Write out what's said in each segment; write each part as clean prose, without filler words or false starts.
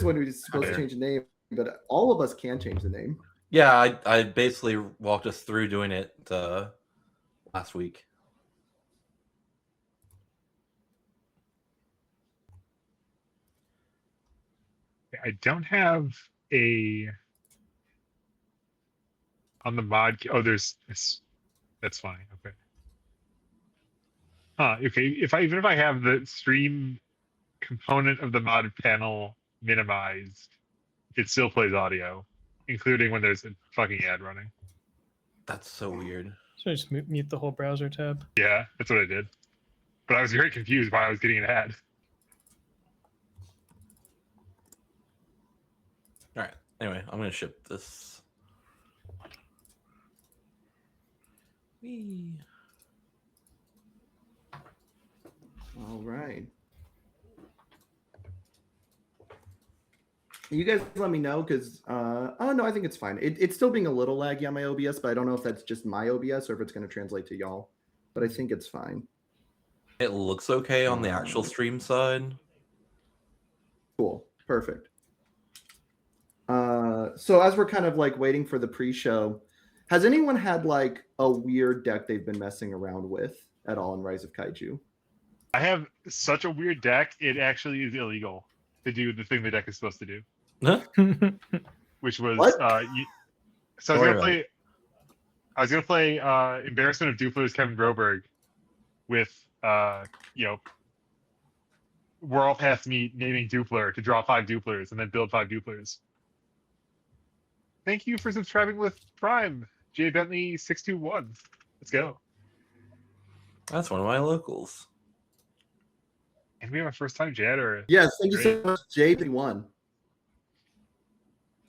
one who's supposed to change the name, but all of us can change the name. Yeah, I basically walked us through doing it last week. I don't have a on the mod. Oh, there's this. That's fine. Okay. Okay. Even if I have the stream component of the mod panel minimized, it still plays audio, including when there's a fucking ad running. That's so weird. So just mute the whole browser tab. Yeah, that's what I did. But I was very confused why I was getting an ad. All right. Anyway, I'm gonna ship this. Whee. All right. You guys let me know because, oh no, I think it's fine. It's still being a little laggy on my OBS, but I don't know if that's just my OBS or if it's going to translate to y'all. But I think it's fine. It looks okay on the actual stream side. Cool. Perfect. So as we're kind of like waiting for the pre-show, has anyone had like a weird deck they've been messing around with at all in Rise of Kaiju? I have such a weird deck, it actually is illegal to do the thing the deck is supposed to do. Huh? Which was What? so I was gonna play Embarrassment of Dupler's Kevin Groberg with we're all past me naming Dupler to draw 5 Duplers and then build 5 Duplers. Thank you for subscribing with Prime, J Bentley 621. Let's go. That's one of my locals. And we have a first time Jad or Yes, thank you so much, JP1.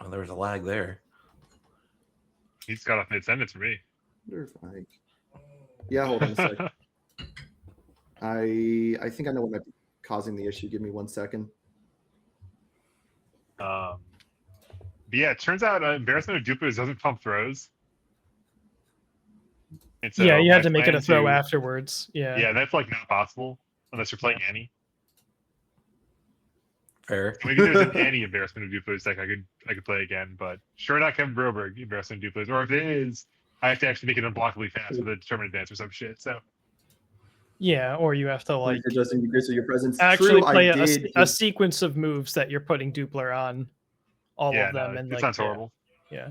Oh, there was a lag there. He just got off mid-sentence for me. Yeah, hold on a second. I think I know what might be causing the issue. Give me 1 second. But yeah, it turns out Embarrassment of Duplers doesn't pump throws. And so yeah, you had to make it plan a throw afterwards. Yeah. Yeah, that's like not possible unless you're playing Annie. Fair. Maybe there's an Annie Embarrassment of Duplers deck I could play again, but sure not Kevin Broberg Embarrassment of Duplers. Or if it is, I have to actually make it unblockably fast with a determined advance or some shit. So Yeah, or you have to like adjusting the grace of your presence. actually True, play a sequence of moves that you're putting Dupler on all of them. No, and it like, sounds horrible. Yeah.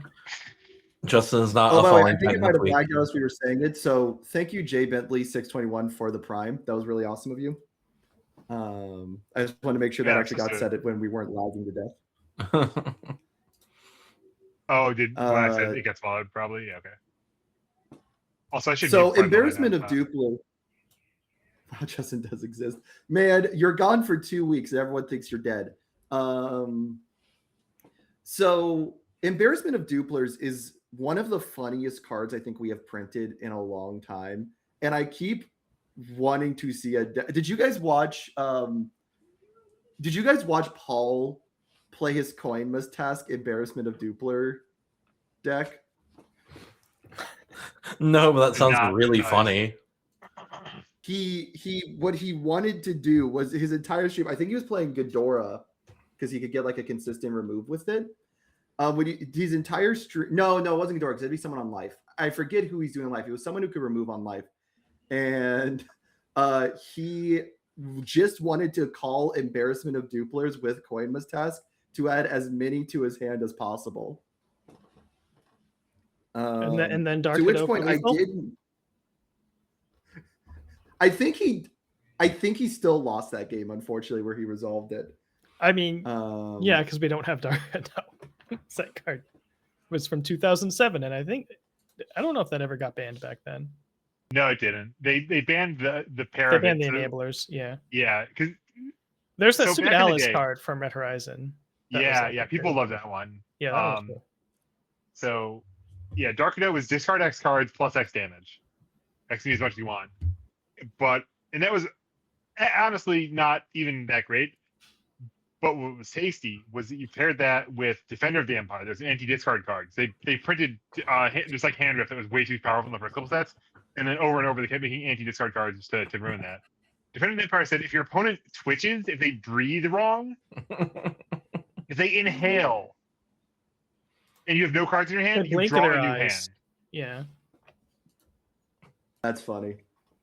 Justin is not. Oh, by the way, I falling think it might have technically. lagged us. We were saying it. So thank you, J Bentley 621 for the Prime. That was really awesome of you. I just wanted to make sure that actually got said it when we weren't lagging to death. Oh, when I said it gets followed, probably? Yeah, okay. Also, I should. So Embarrassment of Duplo. Oh, Justin does exist. Man, you're gone for 2 weeks. Everyone thinks you're dead. So Embarrassment of Duplers is one of the funniest cards I think we have printed in a long time. And I keep wanting to see did you guys watch Paul play his coin must task Embarrassment of Dupler deck? No, but that sounds really funny. What he wanted to do was his entire stream. I think he was playing Ghidorah because he could get like a consistent remove with it. His entire stream. No, it wasn't Ghidorah because it'd be someone on life. I forget who he's doing life. It was someone who could remove on life, and he just wanted to call Embarrassment of Duplers with Coin Must Task to add as many to his hand as possible. And then Dark to which point I didn't. I think he still lost that game, unfortunately, where he resolved it. I mean, yeah, because we don't have Dark. No, that card was from 2007, and I don't know if that ever got banned back then. No, it didn't. They banned the pair. They banned the enablers. Yeah. Yeah, because there's that stupid Alice card from Red Horizon. Yeah, people love that one. Yeah, that was cool. So, yeah, Dark Cadet was discard X cards plus X damage. X as much as you want. And that was honestly not even that great. But what was tasty was that you paired that with Defender of the Empire. There's anti-discard cards. They printed just like hand riff that was way too powerful in the first couple sets, and then over and over they kept making anti-discard cards to ruin that. Defender of the Empire said if your opponent twitches, if they breathe wrong, If they inhale and you have no cards in your hand, They you blink in draw their a new eyes. hand. Yeah. That's funny.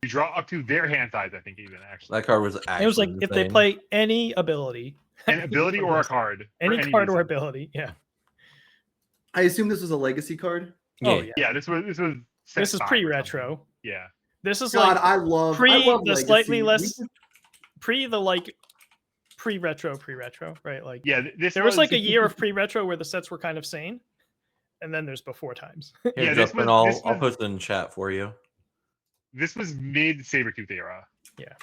You draw up to their hand size, I think, even actually. That card was actually It was like if they insane. play any ability, An ability or a card. for any card or reason. ability. Yeah. I assume this was a legacy card. Oh yeah. Yeah, this was set This is 5 or pre-retro. something. Yeah. This is God, like I love pre the Legacy. slightly We less just- pre-retro, right? Like Yeah, this there was like a year of pre-retro where the sets were kind of sane, and then there's before times. Here, Yeah, this Justin, was- I'll post it in chat for you. This was mid Sabretooth era. Yeah.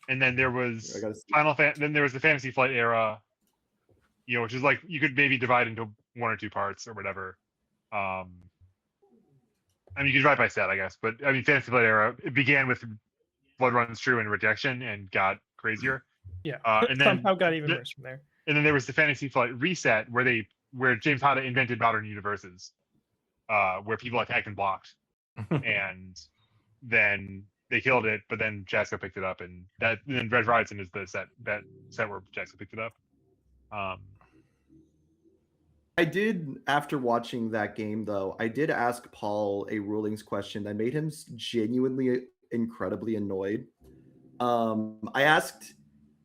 And then there was I gotta see. then there was the Fantasy Flight era, which is like you could maybe divide into 1 or 2 parts or whatever. I mean, you could divide by set, I guess, but I mean, Fantasy Flight era, it began with Blood Runs True and Rejection and got crazier. Yeah. And then Somehow got even worse from there. and then there was the Fantasy Flight reset where James Hata invented modern universes, where people attacked and blocked, and then they killed it. But then Jasko picked it up, and then Red Horizon is the set where Jasko picked it up. I did, after watching that game, though, I did ask Paul a rulings question that made him genuinely incredibly annoyed. I asked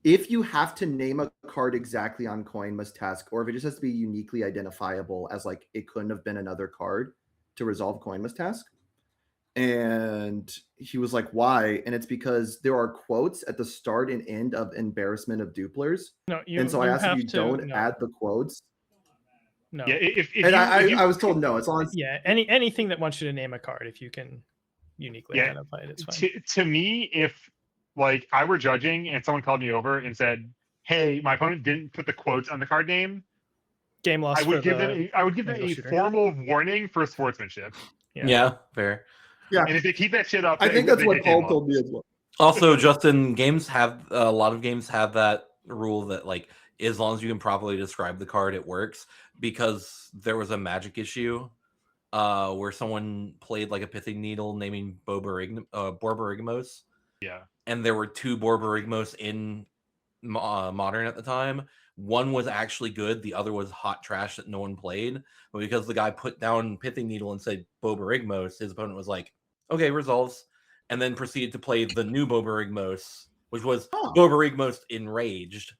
if you have to name a card exactly on Coin Must Task, or if it just has to be uniquely identifiable as like it couldn't have been another card to resolve Coin Must Task. And he was like, why? And it's because there are quotes at the start and end of Embarrassment of Duplers. No, And so I asked if you don't add the quotes. No. Yeah, I was told no. It's on. Yeah, anything that wants you to name a card, if you can uniquely Yeah, identify it, it's fine. to me, if like I were judging and someone called me over and said, "Hey, my opponent didn't put the quotes on the card name," Game loss. I would give them a shooter. formal warning for sportsmanship. Yeah, fair. Yeah, And if they keep that shit up, I think that's what Paul told me as well. Also, Justin, a lot of games have that rule that like as long as you can properly describe the card, it works. Because there was a Magic issue where someone played like a pithing needle naming Borborygmos. Yeah. And there were 2 Borborygmos in Modern at the time. One was actually good. The other was hot trash that no one played. But because the guy put down pithing needle and said Borborygmos, his opponent was like, okay, resolves. And then proceeded to play the new Borborygmos, which was Borborygmos Enraged.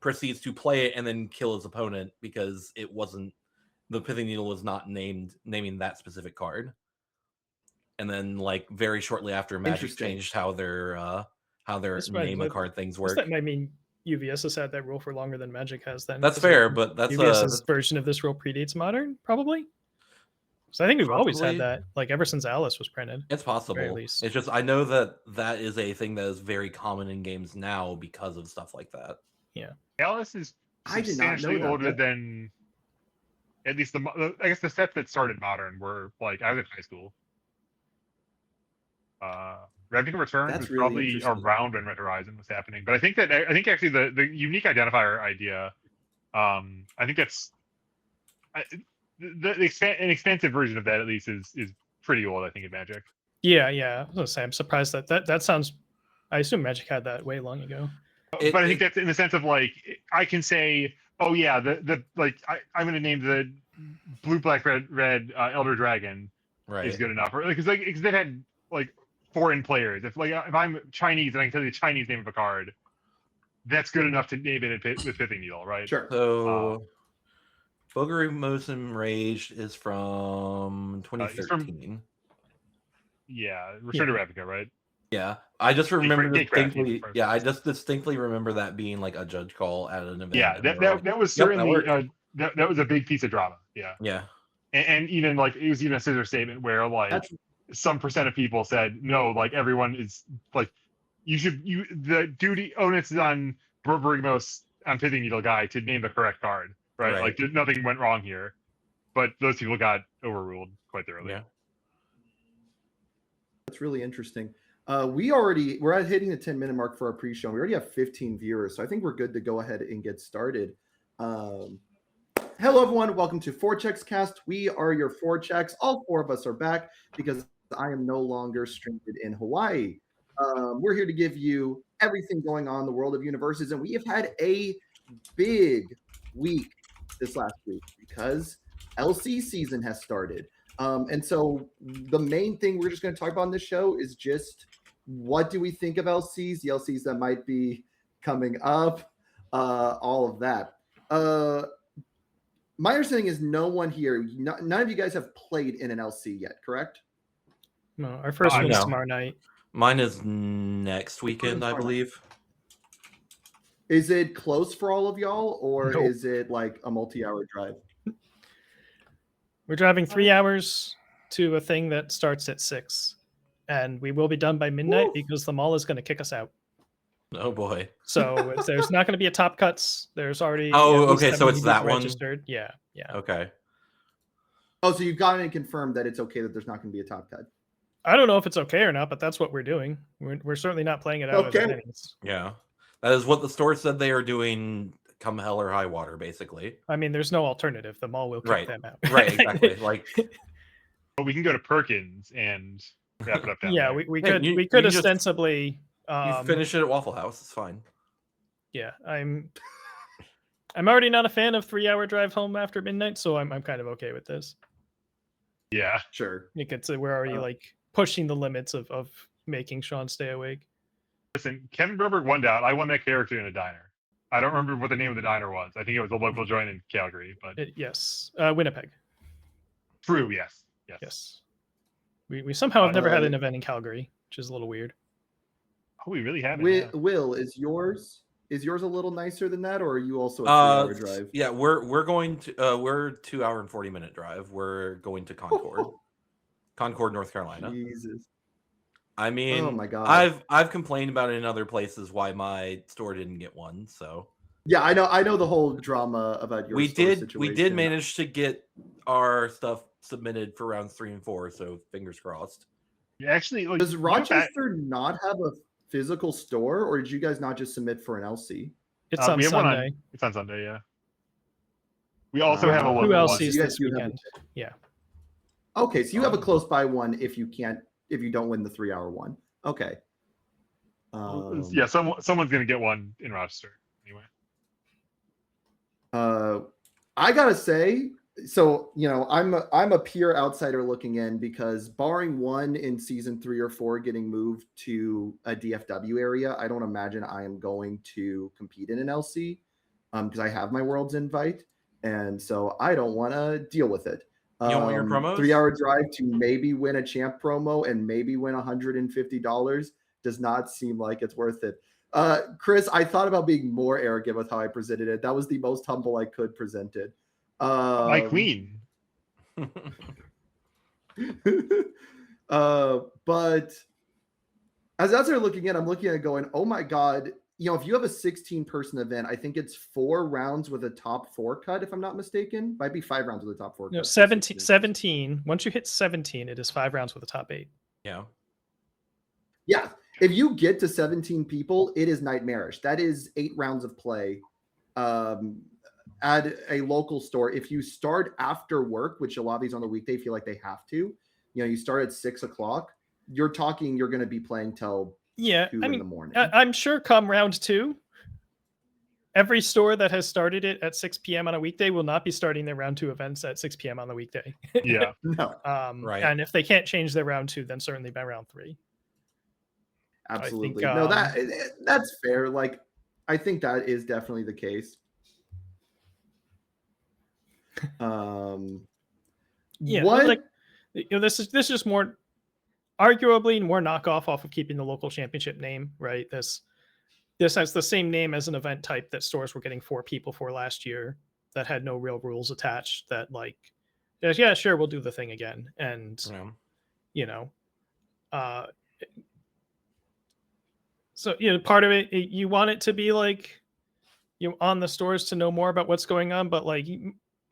Proceeds to play it and then kill his opponent because it wasn't the pithing needle was not naming that specific card. And then like very shortly after, Magic changed how their name a card things work. That might mean UVS has had that rule for longer than Magic has. Then that's fair, but that's UVS's version of this rule predates Modern, probably. So I think we've always had that, like ever since Alice was printed. It's possible. It's just I know that is a thing that is very common in games now because of stuff like that. Yeah, Alice is substantially older than at least I guess the sets that started Modern were like I was in high school. Ravnica Return was really probably around when Red Horizon was happening, but I think actually the unique identifier idea, I think that's an expansive version of that at least is pretty old. I think in Magic. Yeah. I was gonna say I'm surprised that sounds. I assume Magic had that way long ago. But I think that's in the sense of like I can say, oh yeah, the like I'm going to name the blue, black, red Elder Dragon is good enough, or because they had like foreign players. If I'm Chinese and I can tell you the Chinese name of a card, that's good enough to name it with Pithing Needle, right? Sure. So Borborygmos Enraged is from 2013. Return to Ravnica, right? Yeah, I just remember distinctly. Yeah, I just distinctly remember that being like a judge call at an event. Yeah, that was certainly that was a big piece of drama. Yeah. And even like it was even a scissor statement where like some percent of people said no, like everyone is like the duty onus is on Borborygmos on Pithing Needle guy to name the correct card, right? Like nothing went wrong here, but those people got overruled quite thoroughly. Yeah, that's really interesting. We're hitting the 10-minute mark for our pre-show. We already have 15 viewers, so I think we're good to go ahead and get started. Hello, everyone. Welcome to 4Checks Cast. We are your 4Checks. All 4 of us are back because I am no longer stranded in Hawaii. We're here to give you everything going on in the world of universes, and we have had a big week, this last week, because LC season has started. And so the main thing we're just going to talk about on this show is just what do we think of LCs, the LCs that might be coming up, all of that. My understanding is no one here, none of you guys have played in an LC yet, correct? No, our first one's no. tomorrow night. Mine is next weekend, I believe. Is it close for all of y'all, or Nope. is it like a multi-hour drive? We're driving 3 hours to a thing that starts at 6, and we will be done by midnight because the mall is going to kick us out. Oh boy. So there's not going to be a top cuts. There's already okay, so it's that registered. One. Yeah. Okay. Oh, so you've gotten it confirmed that it's okay that there's not going to be a top cut. I don't know if it's okay or not, but that's what we're doing. We're certainly not playing it out as it is. Yeah, that is what the store said they are doing. Come hell or high water, basically. I mean, there's no alternative. The mall will kick them out. Right, exactly. Like, but we can go to Perkins and wrap it up down there. we could we could ostensibly. You finish it at Waffle House. It's fine. Yeah, I'm already not a fan of 3-hour drive home after midnight, so I'm kind of okay with this. Yeah, sure. We're already like pushing the limits of making Sean stay awake. Listen, Kevin Broberg won out. I won that character in a diner. I don't remember what the name of the diner was. I think it was a local joint in Calgary, but yes, Winnipeg. True. Yes. We somehow have never had an event in Calgary, which is a little weird. Oh, we really haven't. Will, is yours a little nicer than that, or are you also a 3-hour drive? Yeah, we're going to we're 2 hour and 40-minute drive. We're going to Concord, Concord, North Carolina. Jesus. I mean, oh my God. I've complained about it in other places why my store didn't get one. So yeah, I know the whole drama about your situation. We did manage to get our stuff submitted for rounds 3 and 4. So fingers crossed. Yeah, actually, like, does Rochester not have a physical store, or did you guys not just submit for an LC? It's on Sunday. It's on Sunday. Yeah. We also have a local 2 one. LCs this weekend. Yeah. Okay, so you have a close by one if you don't win the 3-hour one. Okay. Yeah, someone's gonna get one in Rochester anyway. I gotta say, so I'm a pure outsider looking in, because barring one in season 3 or 4 getting moved to a DFW area, I don't imagine I am going to compete in an LC, because I have my World's invite, and so I don't want to deal with it. You don't want your promos? 3-hour drive to maybe win a champ promo and maybe win $150 does not seem like it's worth it. Chris, I thought about being more arrogant with how I presented it. That was the most humble I could present it. My queen. But as I started looking at, I'm looking at it going, oh my God, if you have a 16-person event, I think it's 4 rounds with a top 4 cut, if I'm not mistaken. Might be 5 rounds with a top 4 cut. No, 17. Once you hit 17, it is 5 rounds with a top 8. Yeah. Yeah. If you get to 17 people, it is nightmarish. That is 8 rounds of play at a local store. If you start after work, which a lot of these on the weekday feel like they have to, you start at 6 o'clock, you're going to be playing till 2 in the morning. I'm sure come round 2, every store that has started it at 6 p.m. on a weekday will not be starting their round 2 events at 6 p.m. on the weekday. Yeah. No. Right. And if they can't change their round 2, then certainly by round 3. Absolutely. No, that's fair. Like, I think that is definitely the case. Yeah. Like, this is just more, arguably more knockoff off of keeping the local championship name, right? This has the same name as an event type that stores were getting 4 people for last year that had no real rules attached, that like, yeah, sure, we'll do the thing again. And, so, part of it, you want it to be like, on the stores to know more about what's going on, but like,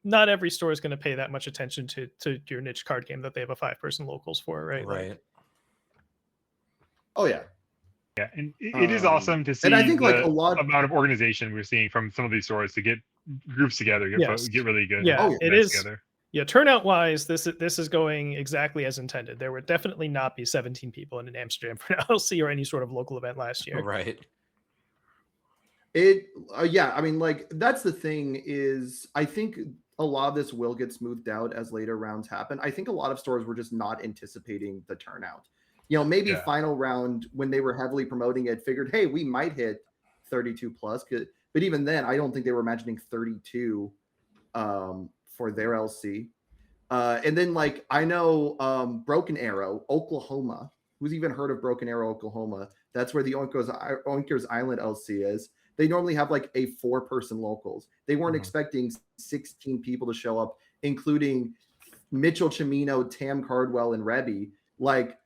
not every store is going to pay that much attention to your niche card game that they have a 5-person locals for, right? Right. Like, oh yeah. Yeah, and it is awesome to see. And I think the amount of organization we're seeing from some of these stores to get groups together, get really good. Yeah, it is. Together. Yeah, turnout wise, this is going exactly as intended. There would definitely not be 17 people in Amsterdam for an LC or any sort of local event last year. Right. Yeah, I mean, like that's the thing is, I think a lot of this will get smoothed out as later rounds happen. I think a lot of stores were just not anticipating the turnout. Maybe Yeah. final round when they were heavily promoting it, figured, hey, we might hit 32 plus. But even then, I don't think they were imagining 32 for their LC. And then, like, I know Broken Arrow, Oklahoma. Who's even heard of Broken Arrow, Oklahoma? That's where the Oinkers Island LC is. They normally have like a 4-person locals. They weren't expecting 16 people to show up, including Mitchell Chimino, Tam Cardwell, and Rebby. Like,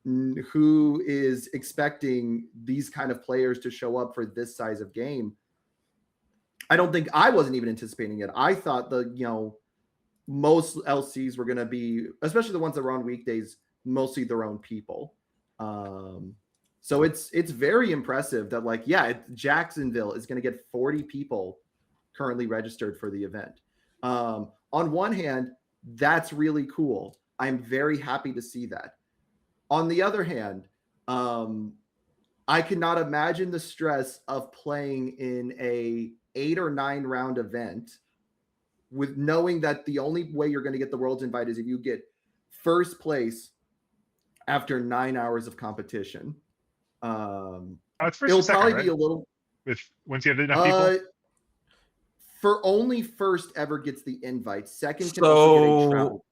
who is expecting these kind of players to show up for this size of game? I don't think I wasn't even anticipating it. I thought most LCs were going to be, especially the ones that were on weekdays, mostly their own people. So it's very impressive that, like, yeah, Jacksonville is going to get 40 people currently registered for the event. On one hand, that's really cool. I'm very happy to see that. On the other hand, I cannot imagine the stress of playing in a 8 or 9 round event with knowing that the only way you're going to get the world's invite is if you get first place after 9 hours of competition. It's first It'll and second, probably right? be a little Once you have enough people. For only first ever gets the invite. Second can also get a travel.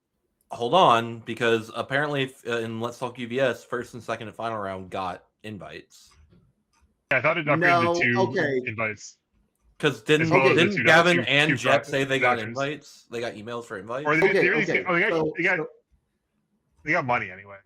Hold on, because apparently in Let's Talk UVS, first and second and final round got invites. Yeah, I thought it upgraded to 2 okay. invites. Because As well as the didn't two- Gavin two- and two Jet fri- say they got vouchers. invites? They got emails for invites? Or Okay. They got money anyway.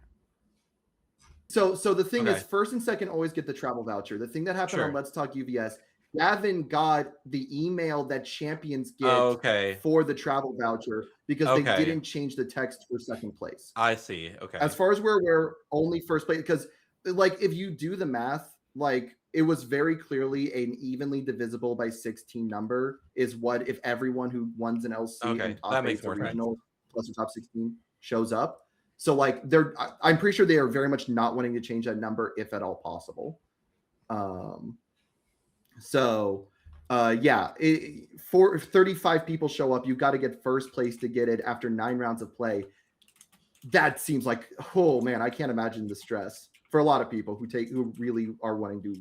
So the thing Okay. is, first and second always get the travel voucher. The thing that happened on Sure. Let's Talk UVS, Gavin got the email that champions get for the travel voucher because they didn't change the text for second place. I see. Okay. As far as we're aware, only first place, because, like, if you do the math, like, it was very clearly an evenly divisible by 16 number is what if everyone who wins an LC and top that makes 8 more sense. regional plus the top 16 shows up. So, like, I'm pretty sure they are very much not wanting to change that number if at all possible. Yeah, for 35 people show up, you've got to get first place to get it after 9 rounds of play. That seems like, oh man, I can't imagine the stress for a lot of people who really are wanting to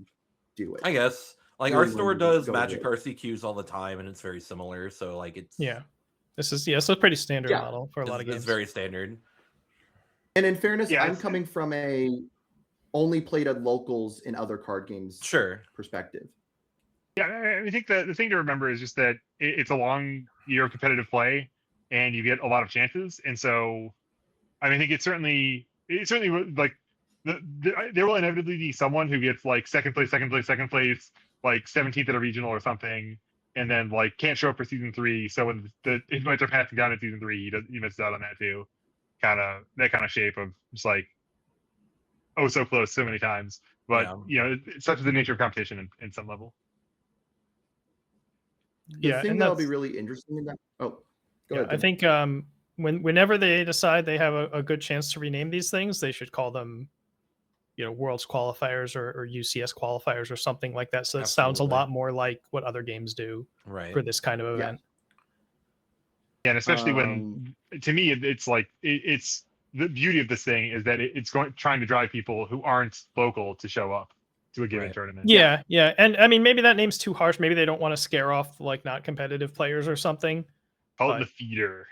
do it. I guess, like, Really our store wanting to does go Magic with RCQs all the time, and it's very similar. So, like, it's This is it's a pretty standard Yeah. model for a lot of games. It's very standard. And in fairness, Yeah, I'm coming from a only played at locals in other card games Sure. perspective. Yeah, I think the thing to remember is just that it's a long year of competitive play, and you get a lot of chances. And so, I mean, I think it's certainly like there will inevitably be someone who gets like second place, like 17th at a regional or something, and then like can't show up for season 3. So when the invites are passing down in season 3, he misses out on that too. That kind of shape of just like, oh, so close so many times. But it's such is the nature of competition in some level. The thing that'll be really interesting in that. Oh, go ahead. I think whenever they decide they have a good chance to rename these things, they should call them, Worlds qualifiers or UCS qualifiers or something like that. So it sounds a lot more like what other games do for this kind of event. Yeah, and especially when, to me, it's like it's the beauty of this thing is that it's trying to drive people who aren't local to show up to a given tournament. Yeah, and I mean, maybe that name's too harsh. Maybe they don't want to scare off like not competitive players or something. Call it the feeder.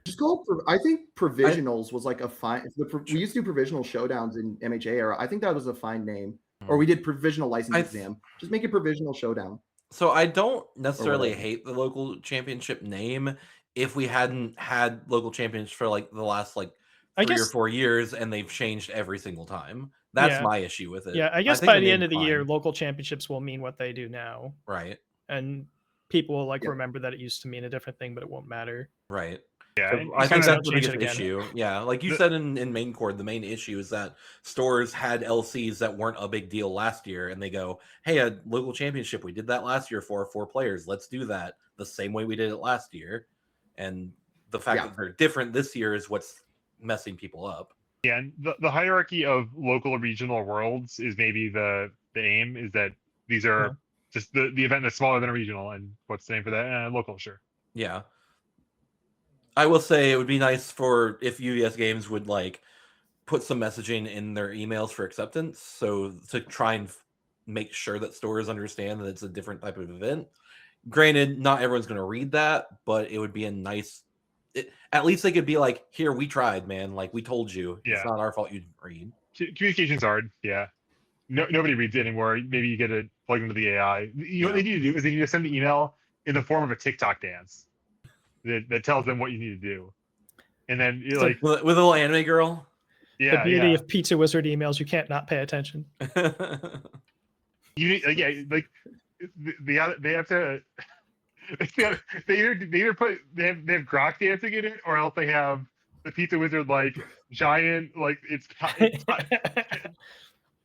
Just go for. I think provisionals was like a fine. We used to do provisional showdowns in MHA era. I think that was a fine name. Or we did provisional license exam. Just make it provisional showdown. So I don't necessarily hate the local championship name if we hadn't had local champions for like the last like 3 or 4 years and they've changed every single time. That's my issue with it. Yeah, I guess by the end of the year, local championships will mean what they do now. Right. And people will remember that it used to mean a different thing, but it won't matter. Right. Yeah, so I think that's the biggest issue. Yeah, like you said in main core, the main issue is that stores had LCs that weren't a big deal last year, and they go, "Hey, a local championship, we did that last year for 4 players. Let's do that the same way we did it last year." And the fact that they're different this year is what's messing people up. Yeah, and the hierarchy of local or regional worlds is maybe the aim is that These are Yeah. just the event that's smaller than a regional, and what's the name for that? Local, sure. Yeah. I will say it would be nice for if UVS Games would like put some messaging in their emails for acceptance, so to try and make sure that stores understand that it's a different type of event. Granted, not everyone's going to read that, but it would be a nice. At least they could be like, "Here, we tried, man. Like we told you, Yeah. it's not our fault you didn't read." Communication's hard. Yeah. Nobody reads it anymore. Maybe you get it plugged into the AI. You know what they need to do is they need to send the email in the form of a TikTok dance that tells them what you need to do, and then you're like, with a little anime girl. yeah, The beauty yeah. of Pizza Wizard emails, you can't not pay attention. You yeah, like they have to. They either put they have Grok dancing in it, or else they have the Pizza Wizard like giant like it's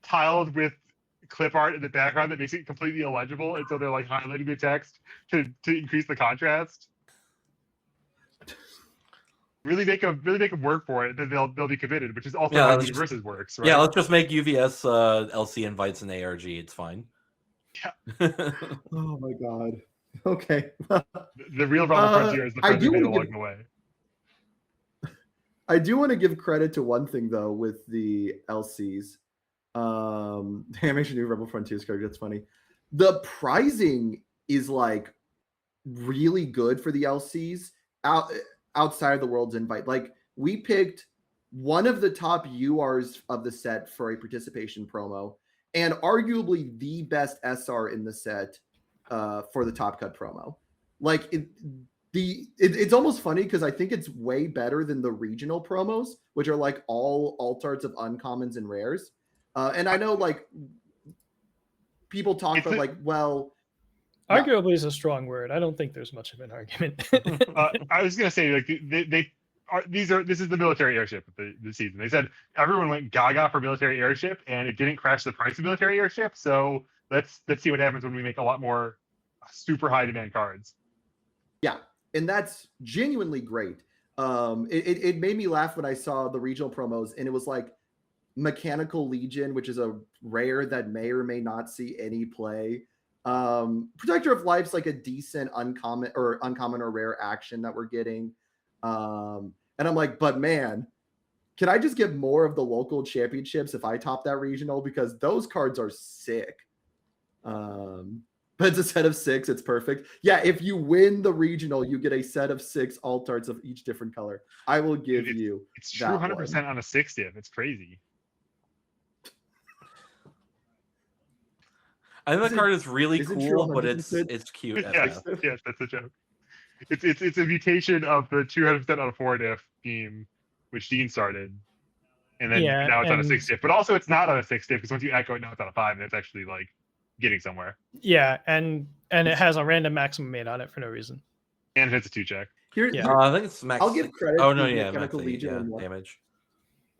tiled with clip art in the background that makes it completely illegible, and so they're like highlighting the text to increase the contrast. Really make them work for it, then they'll be committed, which is also how Universes works, right? Yeah, let's just make UVS LC invites an ARG. It's fine. Yeah. Oh my god. Okay. The real Realm Frontier is the friends we made along the way. I do want to give credit to one thing though with the LCs. The animation new Rebel Frontiers card. That's funny. The prizing is like really good for the LCs outside of the World's Invite. Like we picked one of the top URs of the set for a participation promo, and arguably the best SR in the set for the Top Cut promo. Like it's almost funny because I think it's way better than the regional promos, which are like all alt arts of uncommons and rares. And I know like people talk about like, well, arguably is a strong word. I don't think there's much of an argument. I was gonna say like this is the military airship of the season. They said everyone went gaga for military airship, and it didn't crash the price of military airship. So let's see what happens when we make a lot more super high demand cards. Yeah, and that's genuinely great. It made me laugh when I saw the regional promos, and it was like Mechanical Legion, which is a rare that may or may not see any play. Protector of Life's like a decent uncommon or rare action that we're getting. And I'm like, but man, can I just get more of the local championships if I top that regional? Because those cards are sick. But it's a set of 6. It's perfect. Yeah, if you win the regional, you get a set of 6 alt arts of each different color. I will give you. It's true 100% on a 6 div. It's crazy. I think the card is really cool, but it's cute. Yes, that's a joke. It's a mutation of the 200% on a 4 diff scheme, which Dean started, and then now it's on a 6 diff. But also, it's not on a 6 diff because once you echo it, now it's on a 5, and it's actually like getting somewhere. Yeah, and it has a random maximum made on it for no reason. And it hits a 2 check. I think it's max. I'll give credit. Oh no, yeah, Mechanical Legion damage.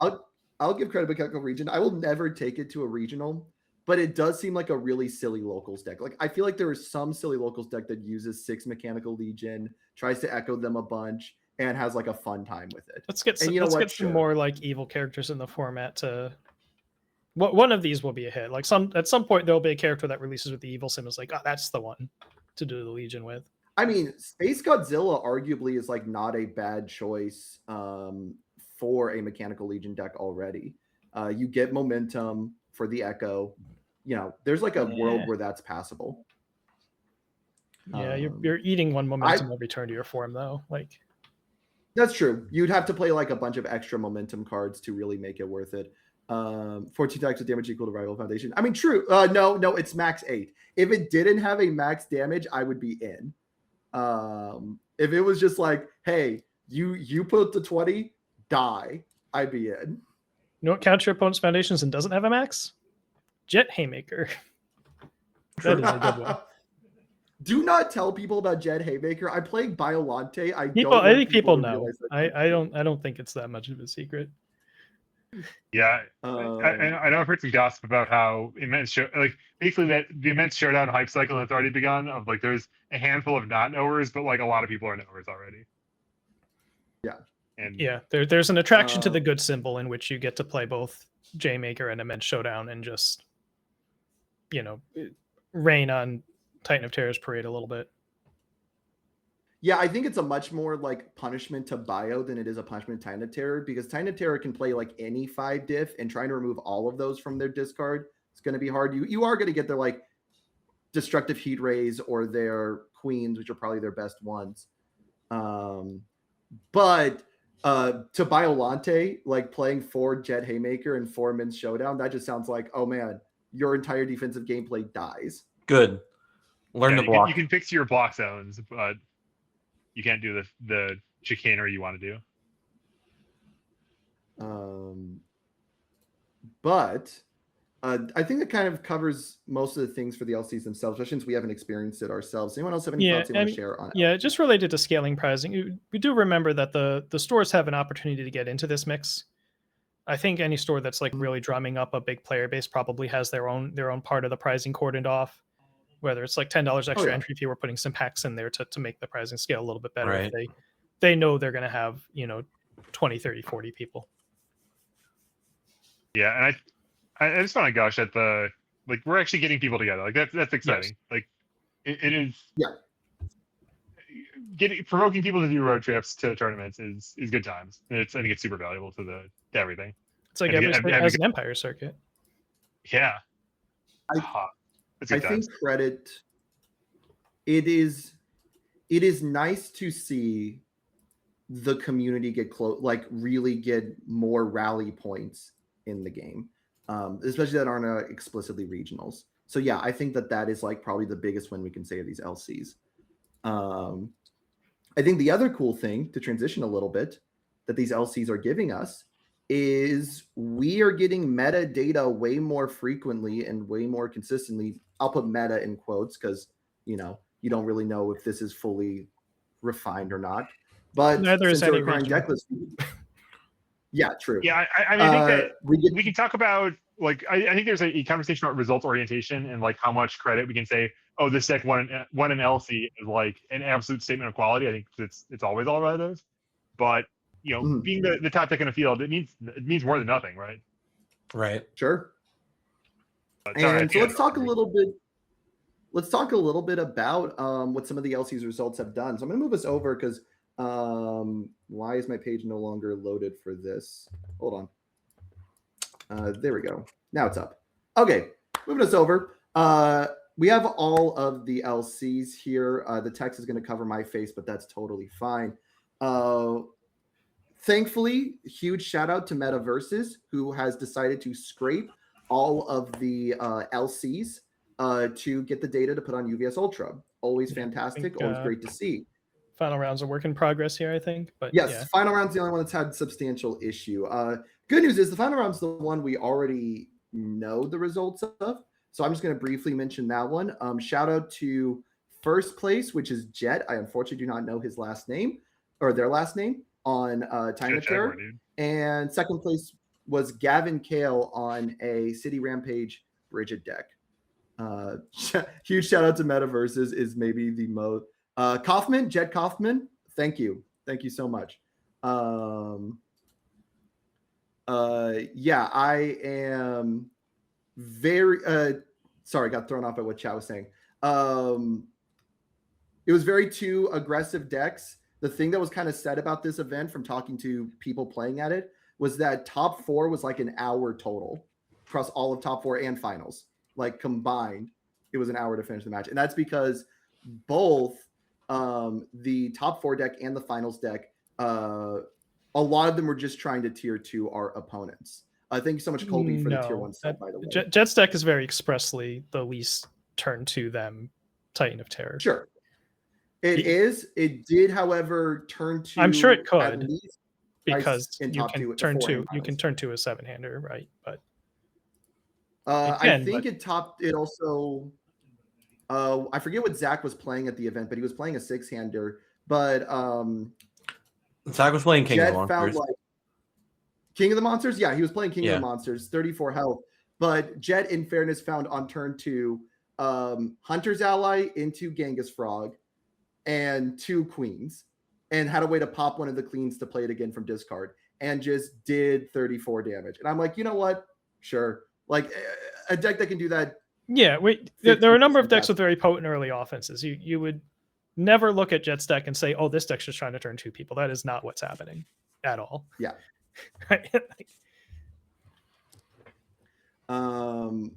I'll give credit to Mechanical Legion. I will never take it to a regional, but it does seem like a really silly locals deck. Like I feel like there is some silly locals deck that uses 6 Mechanical Legion, tries to echo them a bunch, and has like a fun time with it. Let's get some more like evil characters in the format to. One of these will be a hit. Like at some point there'll be a character that releases with the evil sim is like, oh, that's the one to do the Legion with. I mean, Space Godzilla arguably is like not a bad choice for a Mechanical Legion deck already. You get momentum for the echo. You know, there's like a world where that's passable. Yeah, you're eating one momentum every turn to your form though. Like that's true. You'd have to play like a bunch of extra momentum cards to really make it worth it. 14 attacks with damage equal to Rival Foundation. I mean, true. No, it's max 8. If it didn't have a max damage, I would be in. If it was just like, hey, you put the 20, die, I'd be in. You know what counts your opponent's foundations and doesn't have a max? Jet Haymaker. That is a good one. Do not tell people about Jet Haymaker. I play Biolante. I think people know. I don't think it's that much of a secret. Yeah, I know I've heard some gossip about how basically that the immense showdown hype cycle that's already begun. Of like, there's a handful of not knowers, but like a lot of people are knowers already. Yeah, and there's an attraction to the good symbol in which you get to play both J Maker and immense showdown, and just rain on Titan of Terror's parade a little bit. Yeah, I think it's a much more like punishment to Bio than it is a punishment to Titan of Terror, because Titan of Terror can play like any 5 diff, and trying to remove all of those from their discard is going to be hard. You are going to get their like destructive heat rays or their queens, which are probably their best ones. But to Biolante, like playing 4 Jet Haymaker and 4 Min's Showdown, that just sounds like, oh man, your entire defensive gameplay dies. Good. Learn to block. You can fix your block zones, but you can't do the chicanery you want to do. But I think that kind of covers most of the things for the LCs themselves, especially since we haven't experienced it ourselves. Anyone else have any thoughts they want to share on it? Yeah, just related to scaling pricing, we do remember that the stores have an opportunity to get into this mix. I think any store that's like really drumming up a big player base probably has their own part of the pricing cordoned off. Whether it's like $10 extra entry fee, we're putting some packs in there to make the pricing scale a little bit better. Right. If they know they're going to have 20, 30, 40 people. Yeah, and I just want to gush at the like we're actually getting people together. Like that's exciting. Yes. Like it is. Yeah. Provoking people to do road trips to tournaments is good times. And I think it's super valuable to everything. It's like as an Empire circuit. Yeah. I think credit. It is nice to see the community get close, like really get more rally points in the game, especially that aren't explicitly regionals. So yeah, I think that is like probably the biggest win we can say of these LCs. I think the other cool thing, to transition a little bit, that these LCs are giving us is we are getting metadata way more frequently and way more consistently. I'll put meta in quotes because you don't really know if this is fully refined or not. But neither is any deck listing. Yeah, true. Yeah, I mean, I think that we can talk about like I think there's a conversation about results orientation and like how much credit we can say. Oh, this deck won an LC is like an absolute statement of quality. I think it's always all relative, but being the top deck in the field, it means more than nothing, right? Right. Sure. And so let's talk a little bit. Let's talk a little bit about what some of the LC's results have done. So I'm going to move us over because why is my page no longer loaded for this? Hold on. There we go. Now it's up. Okay, moving us over. We have all of the LCs here. The text is going to cover my face, but that's totally fine. Thankfully, huge shout out to Metaverses, who has decided to scrape all of the LCs to get the data to put on UVS Ultra. Always fantastic. Always great to see. Final round's a work in progress here, I think. But yes, yeah. Final round's the only one that's had substantial issue. Good news is the final round's the one we already know the results of. So I'm just going to briefly mention that one. Shout out to first place, which is Jet. I unfortunately do not know his last name or their last name on Time of Terror. And second place was Gavin Kale on a City Rampage Bridget deck. Huge shout out to Metaverses is maybe the most. Kaufman, Jet Kaufman, thank you so much. Yeah, I am very sorry, got thrown off by what Chow was saying. It was very two aggressive decks. The thing that was kind of said about this event from talking to people playing at it was that top 4 was like an hour total across all of top 4 and finals, like combined. It was an hour to finish the match, and that's because both the top 4 deck and the finals deck, a lot of them were just trying to tier 2 our opponents. Thank you so much, Colby, for the tier 1 set, by the way. Jet's deck is very expressly the least turn to them Titan of Terror. Sure. It is. It did, however, turn to. I'm sure it could, because you can turn to a 7-hander, right? But I think it topped it also. I forget what Zach was playing at the event, but he was playing a 6-hander. But Zach was playing King of the Monsters. Found, like, King of the Monsters? Yeah, he was playing King of the Monsters, 34 health. But Jet, in fairness, found on turn 2 Hunter's Ally into Genghis Frog and 2 queens, and had a way to pop one of the queens to play it again from discard, and just did 34 damage. And I'm like, you know what? Sure. Like, a deck that can do that Yeah, there are a number of 50% decks with death. very potent early offenses. You would never look at Jet's deck and say, "Oh, this deck's just trying to turn 2 people." That is not what's happening at all. Yeah. Right? And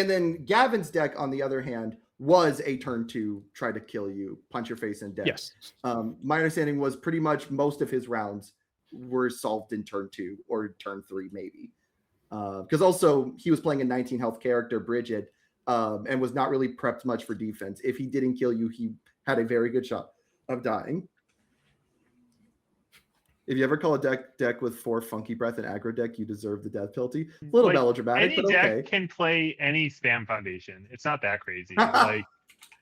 then Gavin's deck, on the other hand, was a turn 2, try to kill you, punch your face in deck. Yes. My understanding was pretty much most of his rounds were solved in turn 2 or turn 3, maybe. Because also he was playing a 19 health character, Bridget, and was not really prepped much for defense. If he didn't kill you, he had a very good shot of dying. If you ever call a deck with 4 Funky Breath and aggro deck, you deserve the death penalty. A little Like, melodramatic, any but deck okay. can play any spam foundation. It's not that crazy. Like,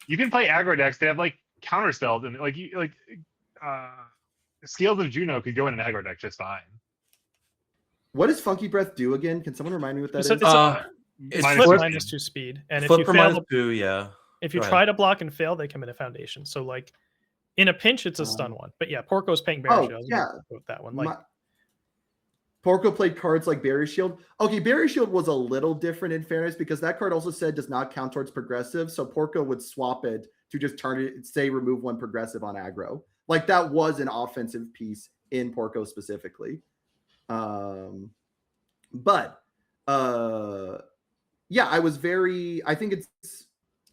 you can play aggro decks that have like counter spells, and Scales of Juno could go in an aggro deck just fine. What does Funky Breath do again? Can someone remind me what that It's is? It's Minus flip two minus speed. 2 speed, and if flip you for fail, minus 2, yeah. if you Go try ahead. to block and fail, they commit a foundation. So like in a pinch, it's a stun one. But yeah, Porco's paying Barrier Shield. yeah. With that one. Like Porco played cards like Barrier Shield. Okay, Barrier Shield was a little different in fairness because that card also said does not count towards progressive. So Porco would swap it to just turn it, say remove 1 progressive on aggro. Like that was an offensive piece in Porco specifically. Yeah, I think it's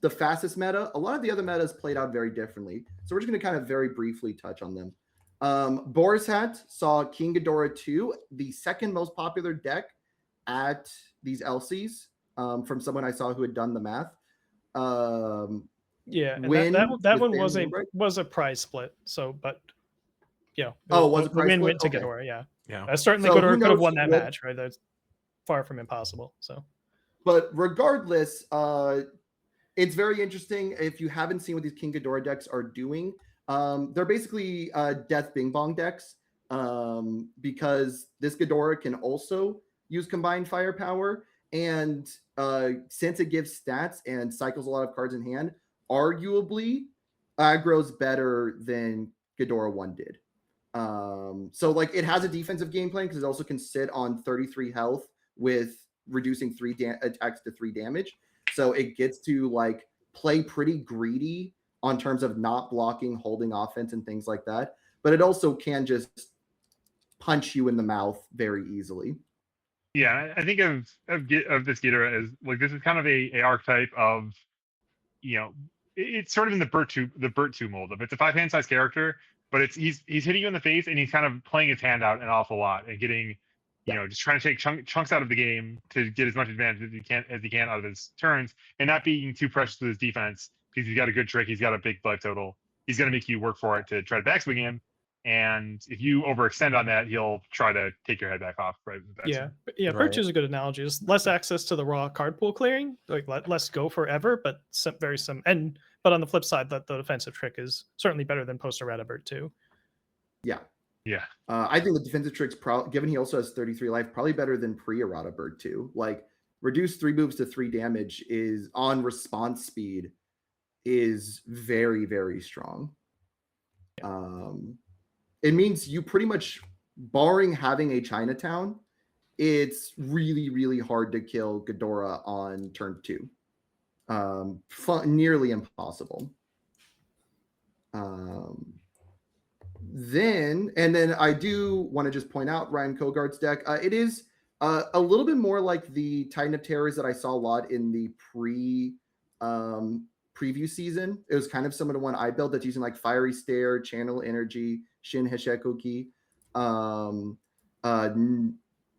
the fastest meta. A lot of the other metas played out very differently. So we're just going to kind of very briefly touch on them. Boris Hat saw King Ghidorah 2, the second most popular deck at these LCs, from someone I saw who had done the math. yeah, and Win that with one was Family Break? was a prize split. So, but yeah, Was it the prize win split? to Okay. Ghidorah. Yeah, Yeah. certainly So who Ghidorah could have knows won that what- match. Right, that's far from impossible. So, But regardless, it's very interesting. If you haven't seen what these King Ghidorah decks are doing, they're basically Death Bing Bong decks, because this Ghidorah can also use combined firepower. And since it gives stats and cycles a lot of cards in hand, arguably aggro's better than Ghidorah 1 did. So like it has a defensive game plan because it also can sit on 33 health with reducing 3 attacks to 3 damage. So it gets to like play pretty greedy on terms of not blocking, holding offense and things like that. But it also can just punch you in the mouth very easily. Yeah, I think of this Ghidorah as like this is kind of a archetype of, it's sort of in the Burt 2 mold of it's a 5-hand size character, but he's hitting you in the face and he's kind of playing his hand out an awful lot and getting, just trying to take chunks out of the game to get as much advantage as he can out of his turns and not being too precious with his defense because he's got a good trick, he's got a big life total, he's going to make you work for it to try to backswing him. And if you overextend on that, he'll try to take your head back off. Right? yeah. Right. Birch is a good analogy. It's less access to the raw card pool clearing, like less go forever, but but on the flip side, that the defensive trick is certainly better than post errata Burt too. Yeah. I think the defensive trick's given he also has 33 life, probably better than pre-errata Bird 2. Like reduce 3 moves to 3 damage is on response speed is very, very strong. It means you pretty much, barring having a Chinatown, it's really, really hard to kill Ghidorah on turn 2. Nearly impossible. Then I do want to just point out Ryan Kogard's deck. It is a little bit more like the Titan of Terrors that I saw a lot in the preview season. It was kind of similar to one I built that's using like Fiery Stare, Channel Energy, Shin Heshikoki,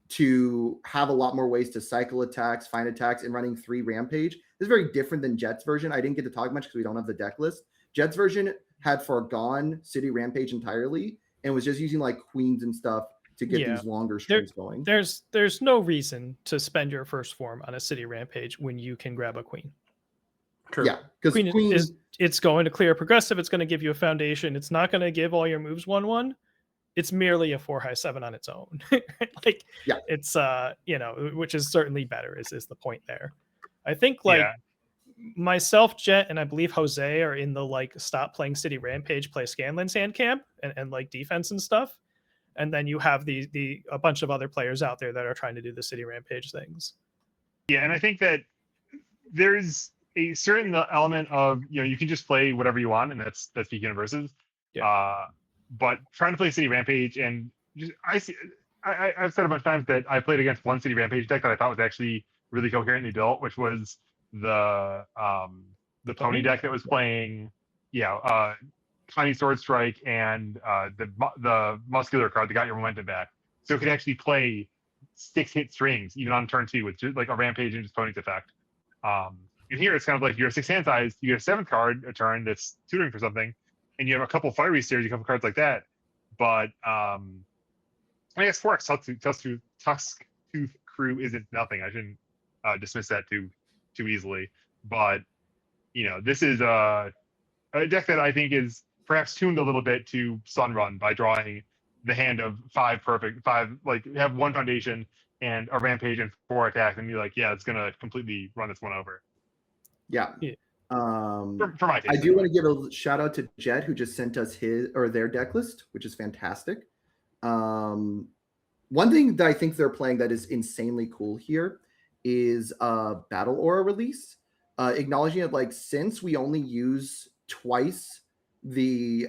to have a lot more ways to cycle attacks, find attacks, and running 3 Rampage. This is very different than Jet's version. I didn't get to talk much because we don't have the deck list. Jet's version had foregone City Rampage entirely and was just using like queens and stuff to get these longer strings going. There's no reason to spend your first form on a City Rampage when you can grab a queen. True. Yeah, because queen it's going to clear progressive. It's going to give you a foundation. It's not going to give all your moves 1/1. It's merely a 4/7 on its own. It's which is certainly better. Is the point there? I think myself, Jet, and I believe Jose are in the like stop playing City Rampage, play Scanlan Sand Camp and like defense and stuff. And then you have a bunch of other players out there that are trying to do the City Rampage things. Yeah, and I think that there's a certain element of, you can just play whatever you want, and that's peak universes. Yeah. But trying to play City Rampage, and just I've said a bunch of times that I played against one City Rampage deck that I thought was actually really coherently built, which was the pony deck that was playing Tiny Sword Strike and the muscular card that got your momentum back. So it could actually play 6-hit strings even on turn 2 with just like a Rampage and just pony's effect. And here it's kind of like you're 6 hand size, you get a 7th card a turn that's tutoring for something, and you have a couple fiery stairs, a couple cards like that. But I guess 4X Tusk Tooth Crew isn't nothing. I shouldn't dismiss that too easily. But this is a deck that I think is perhaps tuned a little bit to Sunrun by drawing the hand of 5 like have 1 foundation and a Rampage and 4 attack, and be like, yeah, it's gonna completely run this one over. Yeah. For my taste, I do want to give a shout out to Jet, who just sent us their deck list, which is fantastic. One thing that I think they're playing that is insanely cool here is Battle Aura release, acknowledging it, like, since we only use twice the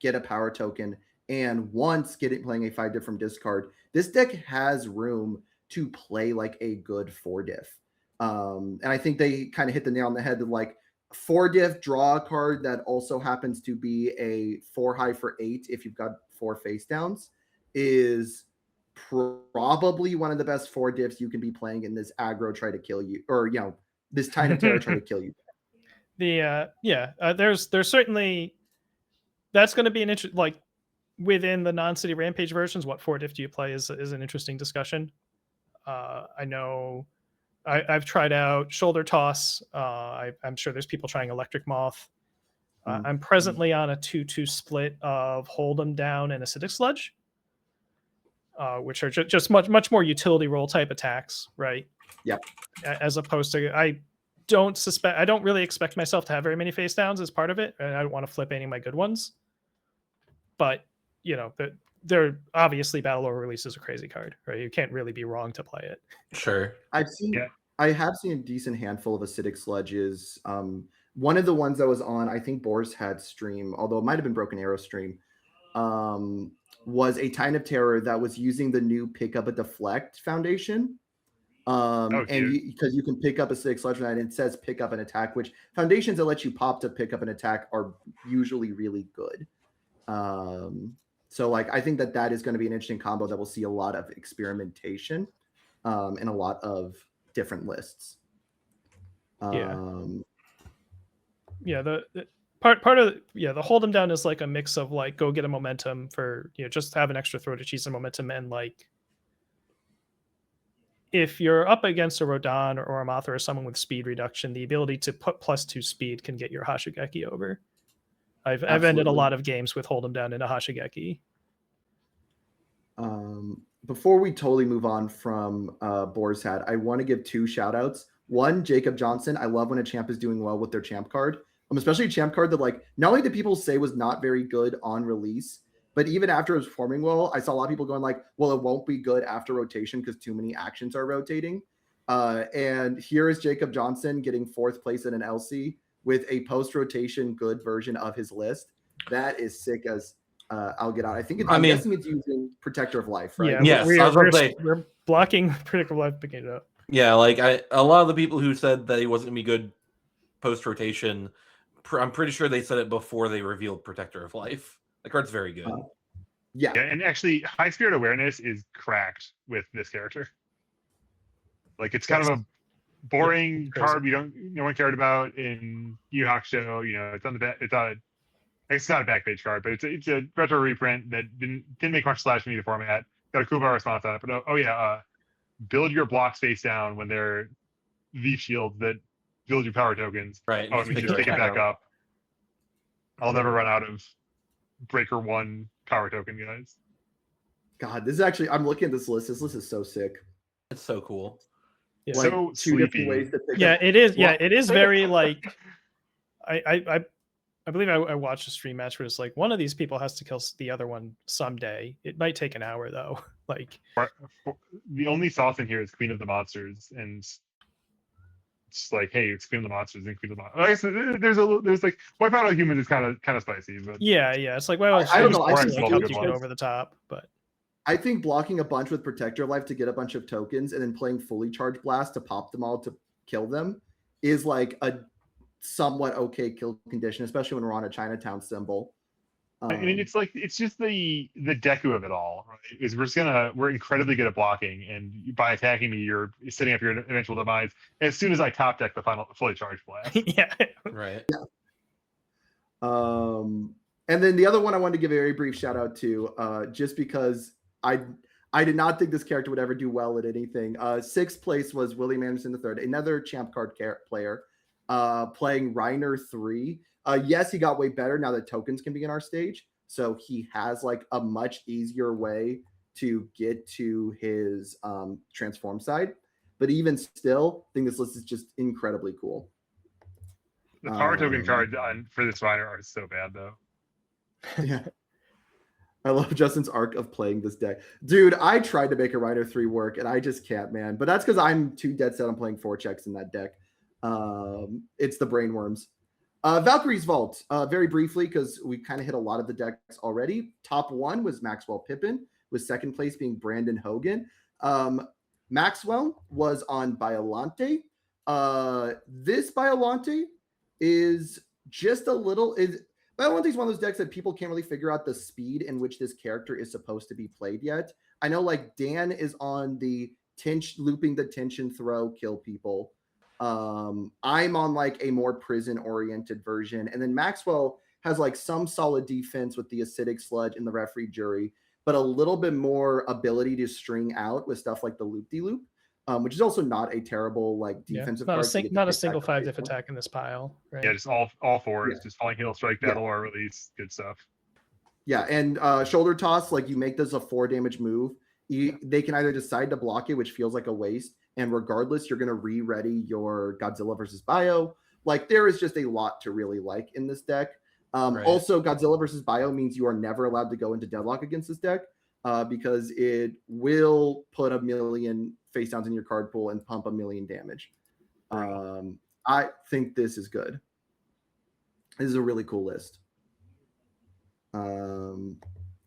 get a power token and once playing a 5 diff from discard, this deck has room to play like a good 4 diff. And I think they kind of hit the nail on the head, that like 4 diff, draw a card that also happens to be a 4 high for 8 if you've got 4 face downs, is probably one of the best 4 diffs you can be playing in this aggro try to kill you, or this Tide of Terror try to kill you. There's certainly, that's going to be an interesting, like, within the non-City Rampage versions, what 4 diff do you play is an interesting discussion. I know I've tried out Shoulder Toss. I'm sure there's people trying Electric Moth. I'm presently on a 2-2 split of Hold 'em Down and Acidic Sludge, which are just much more utility role type attacks, right? Yeah. As opposed to, I don't really expect myself to have very many face downs as part of it, and I don't want to flip any of my good ones. But they're obviously Battle Aura release is a crazy card, right? You can't really be wrong to play it. Sure. I have seen a decent handful of Acidic Sludges. One of the ones that was on, I think Boris had stream, although it might have been Broken Arrow stream, was a Tide of Terror that was using the new Pick Up a Deflect foundation. And because you can pick up a Acidic Sludge and it says pick up an attack, which foundations that let you pop to pick up an attack are usually really good. So like, I think that is going to be an interesting combo that will see a lot of experimentation in a lot of different lists. The part of the Hold 'em Down is like a mix of like, go get a momentum for, just have an extra throw to cheese and momentum, and like, if you're up against a Rodon or a Mothra or someone with speed reduction, the ability to put +2 speed can get your Hashigeki over. I've ended a lot of games with Hold 'em Down into Hashigeki. Before we totally move on from Boar's Hat, I want to give 2 shout outs. One, Jacob Johnson. I love when a champ is doing well with their champ card. Especially a champ card that, like, not only did people say was not very good on release, but even after it was performing well, I saw a lot of people going like, well, it won't be good after rotation because too many actions are rotating. And here is Jacob Johnson getting 4th place in an LC with a post-rotation good version of his list. That is sick as I'll get out. I think I'm guessing it's using Protector of Life, right? Yeah, yes, we're blocking Protector of Life to get it up. Yeah, like a lot of the people who said that he wasn't going to be good post-rotation, I'm pretty sure they said it before they revealed Protector of Life. The card's very good. Yeah, and actually, High Spirit Awareness is cracked with this character. Like, it's kind of a boring card no one cared about in Yu Hakusho. It's on the back. It's not a back page card, but it's a retro reprint that didn't make much splash for me to format. Got a cool bar response on it, but build your blocks face down when they're V shields that build your power tokens. Right. Oh, we can just pick it back up. I'll never run out of Breaker 1 power token, guys. God, this is actually, I'm looking at this list. This list is so sick. It's so cool. Yeah. Like, so 2 different ways to pick up. It is. Yeah, it is very like, I believe I watched a stream match where it's like, one of these people has to kill the other one someday. It might take an hour though. Like, the only sauce in here is Queen of the Monsters, and just like, hey, it's clean the monsters and clean the monsters. I guess there's like wipe out all humans is kind of spicy, but Yeah, it's like, well, I don't just know, I like think helped good you get ones. over the top, but I think blocking a bunch with Protector of Life to get a bunch of tokens and then playing fully charged blast to pop them all to kill them is like a somewhat okay kill condition, especially when we're on a Chinatown symbol. I mean, it's like it's just the Deku of it all, right? Is we're incredibly good at blocking, and by attacking me, you're setting up your eventual demise. As soon as I top deck the final fully charged blast, yeah. Right. And then the other one I wanted to give a very brief shout out to, just because I did not think this character would ever do well at anything. Sixth place was William Anderson III, another champ card player, playing Reiner 3. Yes, he got way better now that tokens can be in our stage. So he has like a much easier way to get to his transform side. But even still, I think this list is just incredibly cool. the power token cards for this Reiner are so bad though. Yeah. I love Justin's arc of playing this deck. Dude, I tried to make a Rider 3 work, and I just can't, man. But that's because I'm too dead set on playing 4 checks in that deck. It's the Brainworms. Valkyrie's Vault, very briefly, because we kind of hit a lot of the decks already. Top 1 was Maxwell Pippin, with second place being Brandon Hogan. Maxwell was on Biolante. This Biolante is just a little... Biolante is one of those decks that people can't really figure out the speed in which this character is supposed to be played yet. I know like Dan is on the looping the tension throw, kill people. I'm on like a more prison oriented version. And then Maxwell has like some solid defense with the acidic sludge and the referee jury, but a little bit more ability to string out with stuff like the loop-de-loop. Which is also not a terrible like defensive not card. not a single 5 diff attack in this pile, right? Yeah, just all fours, just falling heal, strike, battle, or release, good stuff. Yeah, and shoulder toss, like you make this a 4 damage move. They can either decide to block it, which feels like a waste, and regardless, you're going to re-ready your Godzilla versus Bio. Like there is just a lot to really like in this deck. Right. Also, Godzilla versus Bio means you are never allowed to go into deadlock against this deck because it will put 1 million face downs in your card pool and pump 1 million damage. I think this is good. This is a really cool list. And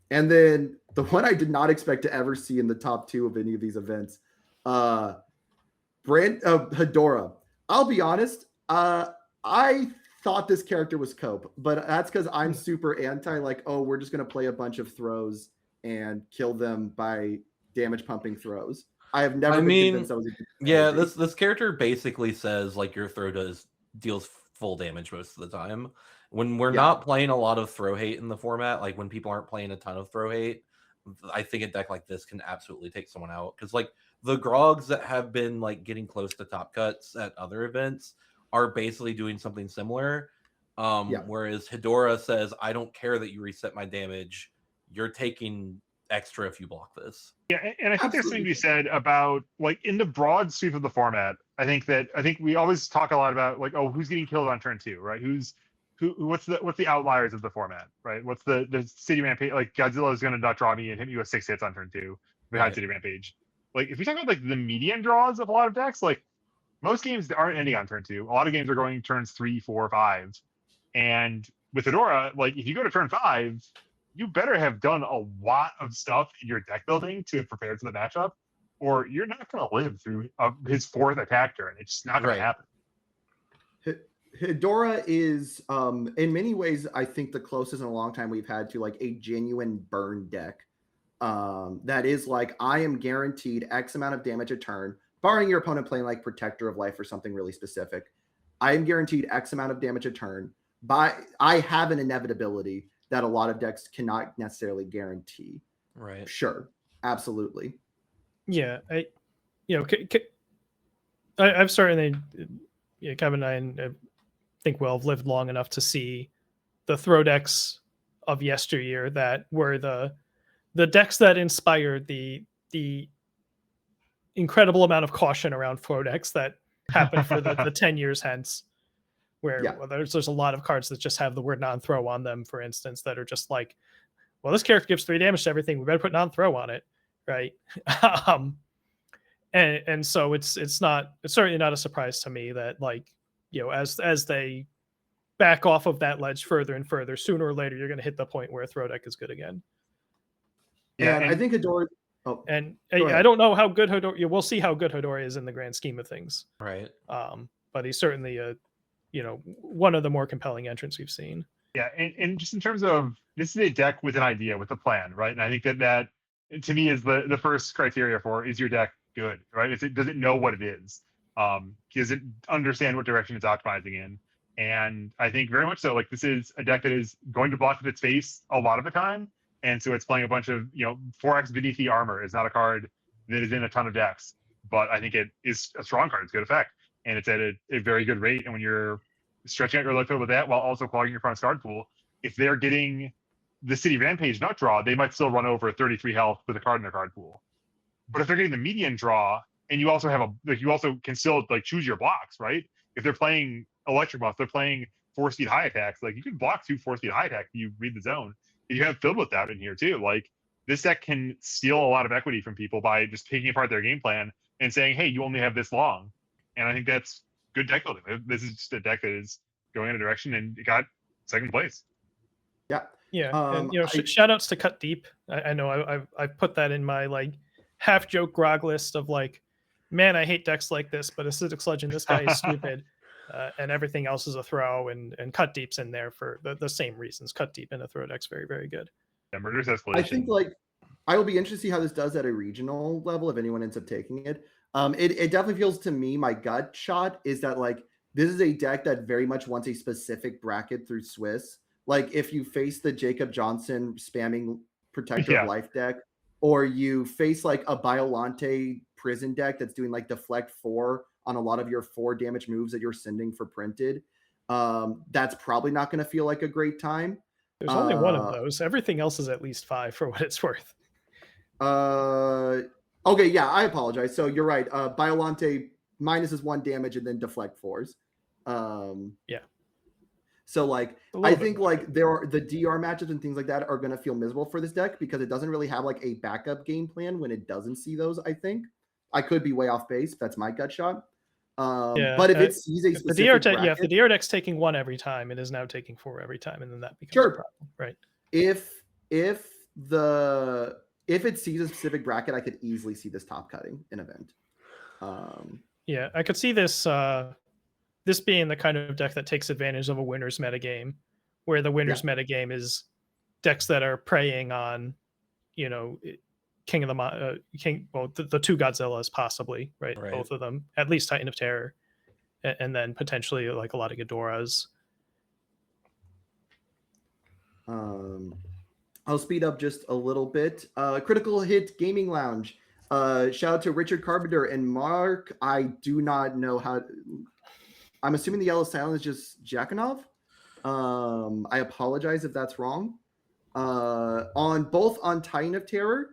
then the one I did not expect to ever see in the top 2 of any of these events, Hedora. I'll be honest, I thought this character was Cope, but that's because I'm super anti, like, oh, we're just going to play a bunch of throws and kill them by damage pumping throws. I have never been convinced that was a good strategy. This character basically says like your throw deals full damage most of the time. When we're not playing a lot of throw hate in the format, like when people aren't playing a ton of throw hate, I think a deck like this can absolutely take someone out. Because like the Grogs that have been like getting close to top cuts at other events are basically doing something similar. Whereas Hedora says, I don't care that you reset my damage. You're taking extra if you block this. Yeah, and I think there's something to be said about like in the broad sweep of the format. I think we always talk a lot about like, oh, who's getting killed on turn 2, right? What's the outliers of the format, right? What's the City Rampage? Like Godzilla is going to not draw me and hit me with 6 hits on turn 2 behind City Rampage. Like if we talk about like the median draws of a lot of decks, like most games aren't ending on turn 2. A lot of games are going turns 3, 4, 5. And with Hedora, like if you go to turn 5, you better have done a lot of stuff in your deck building to prepare for the matchup, or you're not going to live through his 4th attack turn. It's just not going to happen. Hedora is, in many ways, I think the closest in a long time we've had to like a genuine burn deck. That is like, I am guaranteed X amount of damage a turn, barring your opponent playing like Protector of Life or something really specific. I am guaranteed X amount of damage a turn. I have an inevitability that a lot of decks cannot necessarily guarantee. Right. Sure. Absolutely. Yeah. I've certainly, Kevin and I think we'll have lived long enough to see the throw decks of yesteryear that were the decks that inspired the incredible amount of caution around throw decks that happened for the 10 years hence. Where there's a lot of cards that just have the word non-throw on them, for instance, that are just like, well, this character gives 3 damage to everything. We better put non-throw on it, right? and so it's certainly not a surprise to me that, like, as they back off of that ledge further and further, sooner or later you're going to hit the point where a throw deck is good again. Yeah, and I think Hedora. Oh, And Go I ahead. don't know how good Hedora. We'll see how good Hedora is in the grand scheme of things. Right. But he's certainly one of the more compelling entrants we've seen. yeah, and just in terms of, this is a deck with an idea, with a plan, right? And I think that to me is the first criteria for, is your deck good, right? Does it know what it is? Does it understand what direction it's optimizing in? And I think very much so. Like, this is a deck that is going to block with its face a lot of the time, and so it's playing a bunch of 4x beneath the armor is not a card that is in a ton of decks, but I think it is a strong card. It's good effect, and it's at a very good rate. And when you're stretching out your life field with that while also clogging your front card pool, if they're getting the City Rampage nut draw, they might still run over 33 health with a card in their card pool. But if they're getting the median draw, and you also have you also can still like choose your blocks, right? If they're playing electric buff, they're playing 4-speed high attacks. Like, you can block 2 4-speed high attack if you read the zone. You have filled with that in here too. Like, this deck can steal a lot of equity from people by just picking apart their game plan and saying, hey, you only have this long. And I think that's good deck building. This is just a deck that is going in a direction, and it got second place. Yeah. And shout outs to Cut Deep. I know I've put that in my like half joke grog list of like, man, I hate decks like this, but Acidic Sludge and this guy is stupid. And everything else is a throw, and Cut Deep's in there for the same reasons. Cut Deep in a throw deck's very, very good. Yeah, Murderous Escalation. I think I will be interested to see how this does at a regional level if anyone ends up taking it. It definitely feels to me, my gut shot is that like this is a deck that very much wants a specific bracket through Swiss. Like, if you face the Jacob Johnson spamming Protector of Life deck, or you face like a Biolante prison deck that's doing like Deflect 4 on a lot of your 4 damage moves that you're sending for printed, that's probably not going to feel like a great time. There's only one of those. Everything else is at least 5 for what it's worth. Okay, yeah, I apologize. So you're right. Biolante minuses 1 damage and then Deflect 4s. Yeah. So like, I think like there are the DR matchups and things like that are going to feel miserable for this deck because it doesn't really have like a backup game plan when it doesn't see those. I think I could be way off base. That's my gut shot. But if it sees a specific bracket, if the DR deck's taking 1 every time, it is now taking 4 every time, and then that becomes a problem, right? If it sees a specific bracket, I could easily see this top cutting an event. Yeah, I could see this this being the kind of deck that takes advantage of a winner's metagame, where the winner's metagame is decks that are preying on, King of the the 2 Godzillas possibly, right? Both of them, at least Titan of Terror, and then potentially like a lot of Ghidoras. I'll speed up just a little bit. Critical Hit Gaming Lounge. Shout out to Richard Carpenter and Mark. I do not know how. I'm assuming the yellow silent is just Jakanov. I apologize if that's wrong. On Titan of Terror,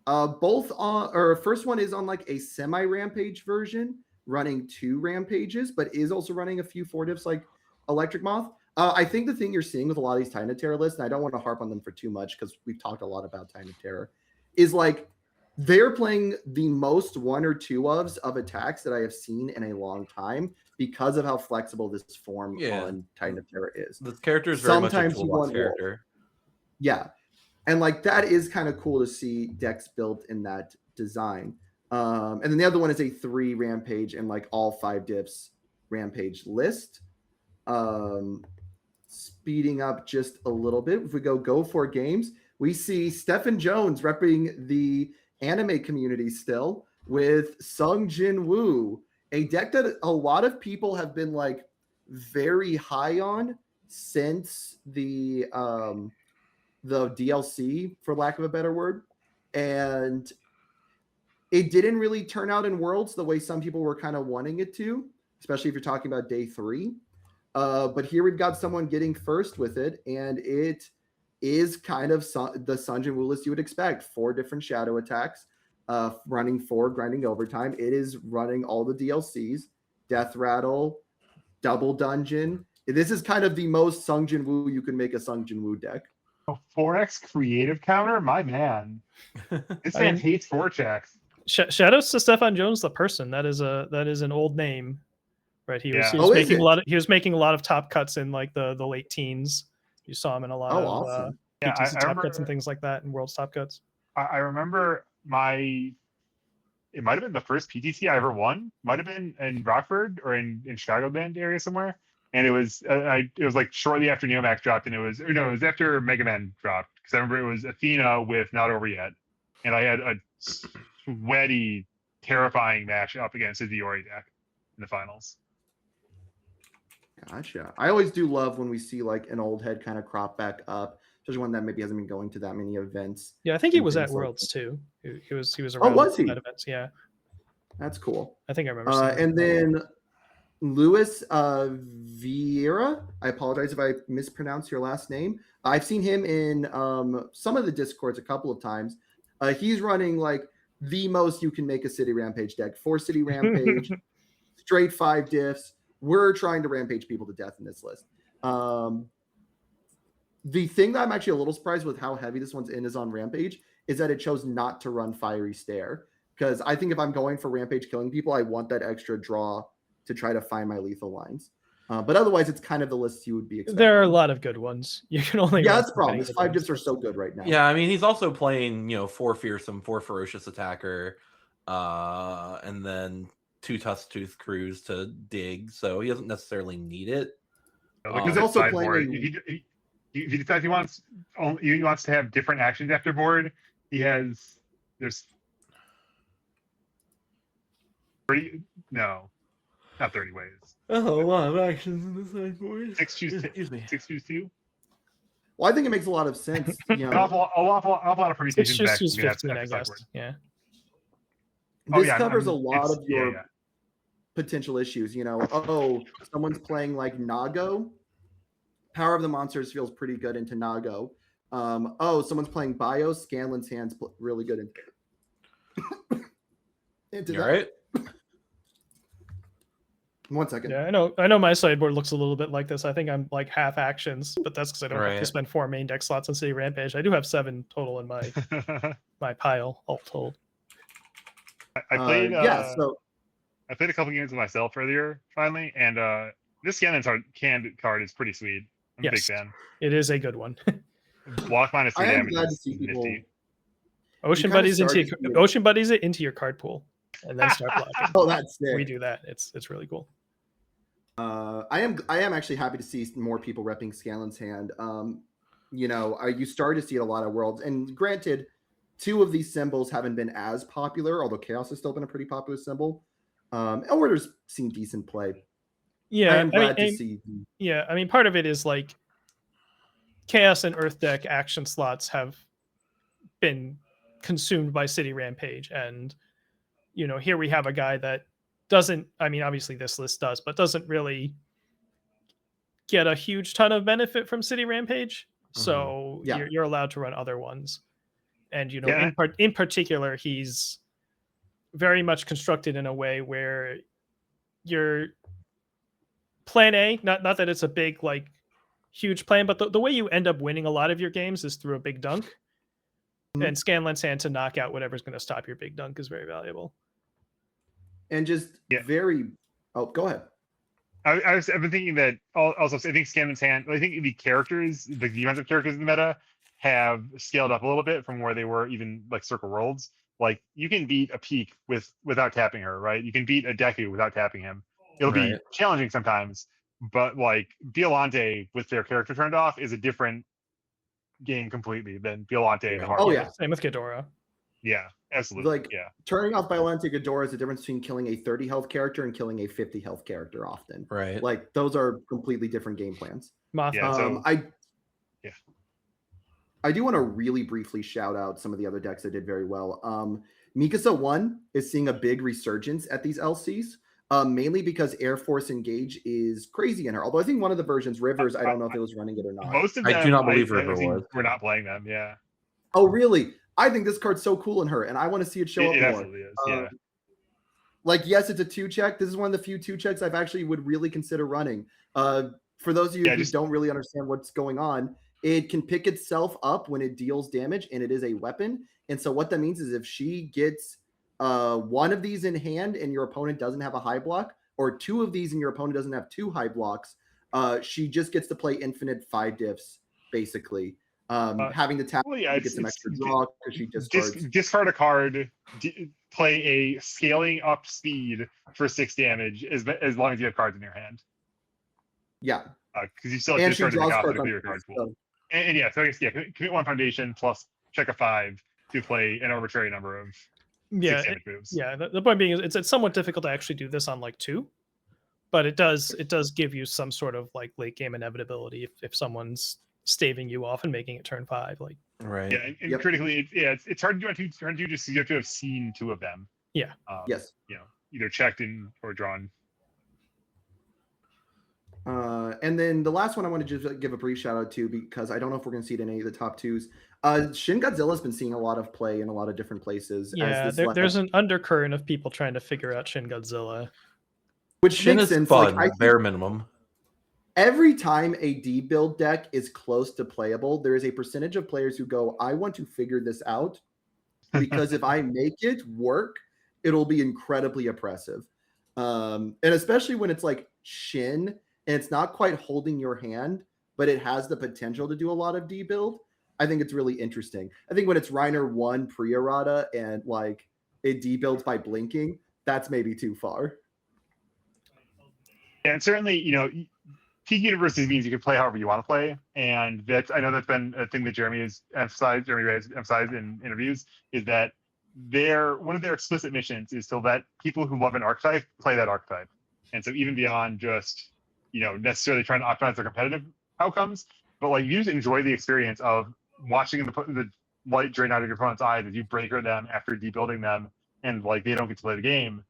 first one is on like a semi-rampage version, running 2 rampages, but is also running a few 4 diffs like Electric Moth. I think the thing you're seeing with a lot of these Titan of Terror lists, and I don't want to harp on them for too much because we've talked a lot about Titan of Terror, is like they're playing the most 1 or 2 of attacks that I have seen in a long time because of how flexible this form on Titan of Terror is. The character is very much a Sometimes toolbox character. Yeah. And like that is kind of cool to see decks built in that design. And then the other one is a 3 rampage and like all 5 diffs rampage list. Speeding up just a little bit, if we go 4 games, we see Stephen Jones repping the anime community still with Sung Jin Woo, a deck that a lot of people have been like very high on since the DLC, for lack of a better word, and it didn't really turn out in Worlds the way some people were kind of wanting it to, especially if you're talking about day 3. But here we've got someone getting first with it, and it is kind of the Sung Jin Woo list you would expect. 4 different shadow attacks, running 4 grinding overtime. It is running all the DLCs, Death Rattle, Double Dungeon. This is kind of the most Sung Jin Woo you can make a Sung Jin Woo deck. 4x creative counter, my man. This man hates 4 checks. Shout outs to Stefan Jones, the person. That is an old name, right? He was Yeah. Oh, is making it? he was making a lot of top cuts in like the late teens. You saw him in a lot Oh, of awesome. Yeah, PTC I top cuts and remember. things like that, and World's top cuts. I remember it might have been the first PTC I ever won. Might have been in Rockford or in Chicago Bend area somewhere. And it was it was like shortly after Neomax dropped, and it was after Mega Man dropped, because I remember it was Athena with Not Over Yet, and I had a sweaty, terrifying match up against a Diori deck in the finals. Gotcha. I always do love when we see like an old head kind of crop back up, especially one that maybe hasn't been going to that many events. Yeah, I think he and was at things like Worlds too. He was Oh, around was he? at events. Yeah, That's cool. I think I remember seeing him. And then Luis Vieira. I apologize if I mispronounce your last name. I've seen him in some of the Discords a couple of times. He's running like the most you can make a City Rampage deck. 4 City Rampage, straight 5 diffs. We're trying to rampage people to death in this list. The thing that I'm actually a little surprised with how heavy this one's in is on Rampage is that it chose not to run Fiery Stare. Because I think if I'm going for Rampage killing people, I want that extra draw to try to find my lethal lines. But otherwise, it's kind of the list you would be expecting. There are a lot of good ones. You can only Yeah, run that's the problem. so His many 5 good diffs are ones. so good right now. Yeah, I mean, he's also playing, 4 fearsome, 4 ferocious attacker, and then 2 tusk tooth crews to dig, so he doesn't necessarily need it. He's also sideboard. playing- If he decides he wants to have different actions after board, there's 30, no, not 30 ways. Oh, a lot of actions in the sideboard. 6 choose Excuse me. 6 choose 2. Well, I think it makes a lot of sense. You An know, awful lot of permutations. It's just back use you can have 15, I after guess. sideboard. Yeah. this yeah, covers a I'm- lot it's- of your yeah. potential issues. Someone's playing like Nago. Power of the Monsters feels pretty good into Nago. Someone's playing Bio. Scanlan's Hands really good into You that. all right? 1 second. Yeah, I know my sideboard looks a little bit like this. I think I'm like half actions, but that's because I don't have to Right. spend 4 main deck slots on City Rampage. I do have 7 total in my pile, all told. I played. So I played a couple games with myself earlier, finally, and this canned card is pretty sweet. I'm a big Yes. fan. It is a good one. Block -3 I am damage glad to is see people. nifty. Ocean kinda buddies started to see it. Ocean buddies it into your card pool, and then start blocking. Oh, that's sick. We do that. It's really cool. I am actually happy to see more people repping Scanlan's Hand. You start to see it a lot of Worlds, and granted, 2 of these symbols haven't been as popular, although Chaos has still been a pretty popular symbol. Order's seen decent play. Yeah, I am glad to see. Yeah, I mean, part of it is like Chaos and Earth deck action slots have been consumed by City Rampage, and here we have a guy that doesn't. I mean, obviously this list does, but doesn't really get a huge ton of benefit from City Rampage. So Yeah. you're allowed to run other ones, and Yeah. in particular, he's very much constructed in a way where your plan A, not that it's a big like huge plan, but the way you end up winning a lot of your games is through a big dunk. Mhm. And Scanlan's Hand to knock out whatever's going to stop your big dunk is very valuable. And just very. Oh, go ahead. I've been thinking that also. I think Scanlan's Hand. I think the characters, the defensive characters in the meta, have scaled up a little bit from where they were even like Circle Worlds. Like you can beat a Peak without tapping her, right? You can beat a Deku without tapping him. It'll be Right. challenging sometimes, but like Violante with their character turned off is a different game completely than Violante in the hard Oh, mode. yeah. Same with Ghidorah. Yeah, absolutely. Like, yeah. Turning off Violante Ghidorah is the difference between killing a 30 health character and killing a 50 health character often. Right. Like, those are completely different game plans. Mothra. Yeah, so- I do want to really briefly shout out some of the other decks that did very well. Mikasa 1 is seeing a big resurgence at these LCs, mainly because Air Force Engage is crazy in her. Although I think one of the versions, Rivers, I don't know if it was running it or not. Most of I them, do not believe I've River seen was. we're not playing them. Yeah, Oh, really? I think this card's so cool in her, and I want to see it show up it more. absolutely is. Yeah. Like, yes, it's a 2-check. This is one of the few 2-checks I've actually would really consider running. For those of you who don't really understand what's going on, it can pick itself up when it deals damage, and it is a weapon. And so what that means is if she gets one of these in hand and your opponent doesn't have a high block, or two of these and your opponent doesn't have two high blocks, she just gets to play infinite 5 diffs, basically. Having to tap Well, yeah, to get some extra draw because she discards. Discard a card, play a scaling up speed for 6 damage as long as you have cards in your hand. Yeah. Because you still have And she discarded the draws cost cards of on your card pool. so- And yeah, so I guess, yeah, commit 1 foundation plus check a 5 to play an arbitrary number of 6 damage moves. Yeah, the point being is it's somewhat difficult to actually do this on like 2, but it does give you some sort of like late game inevitability if someone's staving you off and making it turn 5. Like Right. Yeah, and critically, it's hard to do on 2. It's hard to do just you have to have seen 2 of them. Yeah. Yes. You know, either checked in or drawn. And then the last one I want to just give a brief shout out to, because I don't know if we're going to see it in any of the top 2s. Shin Godzilla's been seeing a lot of play in a lot of different places. Yeah, there's an undercurrent of people trying to figure out Shin Godzilla. Which Shin makes is sense. fun, Like, bare minimum. every time a D build deck is close to playable, there is a percentage of players who go, I want to figure this out, because if I make it work, it'll be incredibly oppressive. And especially when it's like Shin and it's not quite holding your hand, but it has the potential to do a lot of D build. I think it's really interesting. I think when it's Reiner 1 pre-errata and like it D builds by blinking, that's maybe too far. And certainly, you know, Peak University means you can play however you want to play, and I know that's been a thing that Jeremy has emphasized in interviews, is that one of their explicit missions is to let people who love an archetype play that archetype. And so even beyond just, you know, necessarily trying to optimize their competitive outcomes, but like you just enjoy the experience of watching the light drain out of your opponent's eyes as you breaker them after debuilding them, and like they don't get to play the game.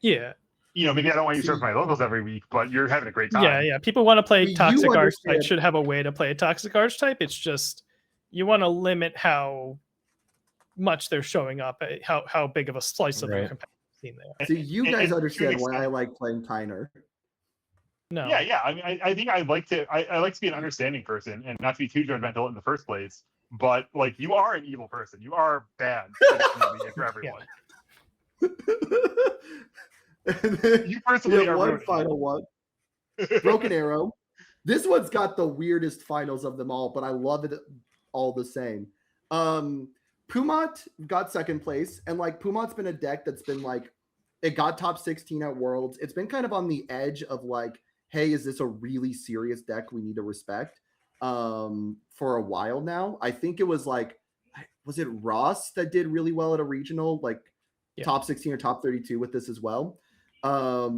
Yeah. You know, maybe I don't want you to serve my locals every week, but you're having a great time. Yeah. People want to play You toxic archetype, understand- should have a way to play a toxic archetype. It's just you want to limit how much they're showing up, how big of a slice of their Right. competitive scene they are. So you And- guys and understand to an why I extent- like playing Tyner. No. Yeah. I mean, I think I like to be an understanding person and not to be too judgmental in the first place. But like, you are an evil person. You are bad for the community and for everyone. And then You personally are one ruining it. final one. Broken Arrow. This one's got the weirdest finals of them all, but I love it all the same. Pumat got second place, and like Pumat's been a deck that's been like, it got top 16 at Worlds. It's been kind of on the edge of like, hey, is this a really serious deck we need to respect? For a while now. I think it was like, was it Ross that did really well at a regional, like top 16 or top 32 with this as well?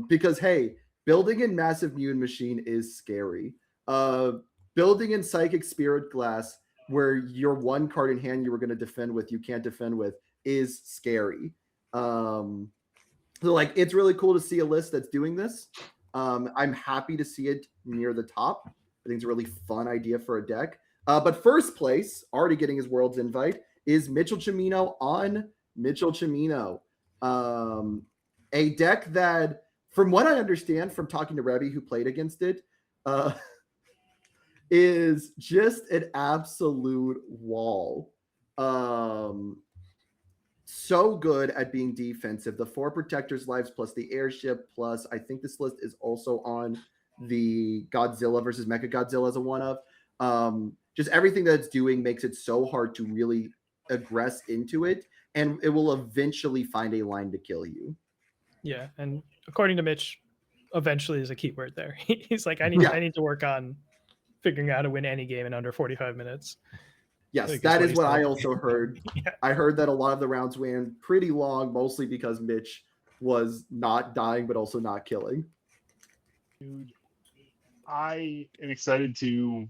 Because hey, building in Massive Mutant Machine is scary. Building in Psychic Spirit Glass, where your one card in hand you were going to defend with, you can't defend with, is scary. So like, it's really cool to see a list that's doing this. I'm happy to see it near the top. I think it's a really fun idea for a deck. But first place, already getting his World's invite, is Mitchell Cimino on Mitchell Cimino. A deck that, from what I understand from talking to Rebby, who played against it, is just an absolute wall. So good at being defensive. The 4 Protector's Lives plus the Airship plus, I think this list is also on the Godzilla versus Mechagodzilla as a one of. Just everything that it's doing makes it so hard to really aggress into it, and it will eventually find a line to kill you. Yeah, and according to Mitch, eventually is a key word there. He's like, I need to work on figuring out how to win any game in under 45 minutes. Yes, Like, that is is what what he I said. also heard. Yeah. I heard that a lot of the rounds ran pretty long, mostly because Mitch was not dying, but also not killing. Dude, I am excited to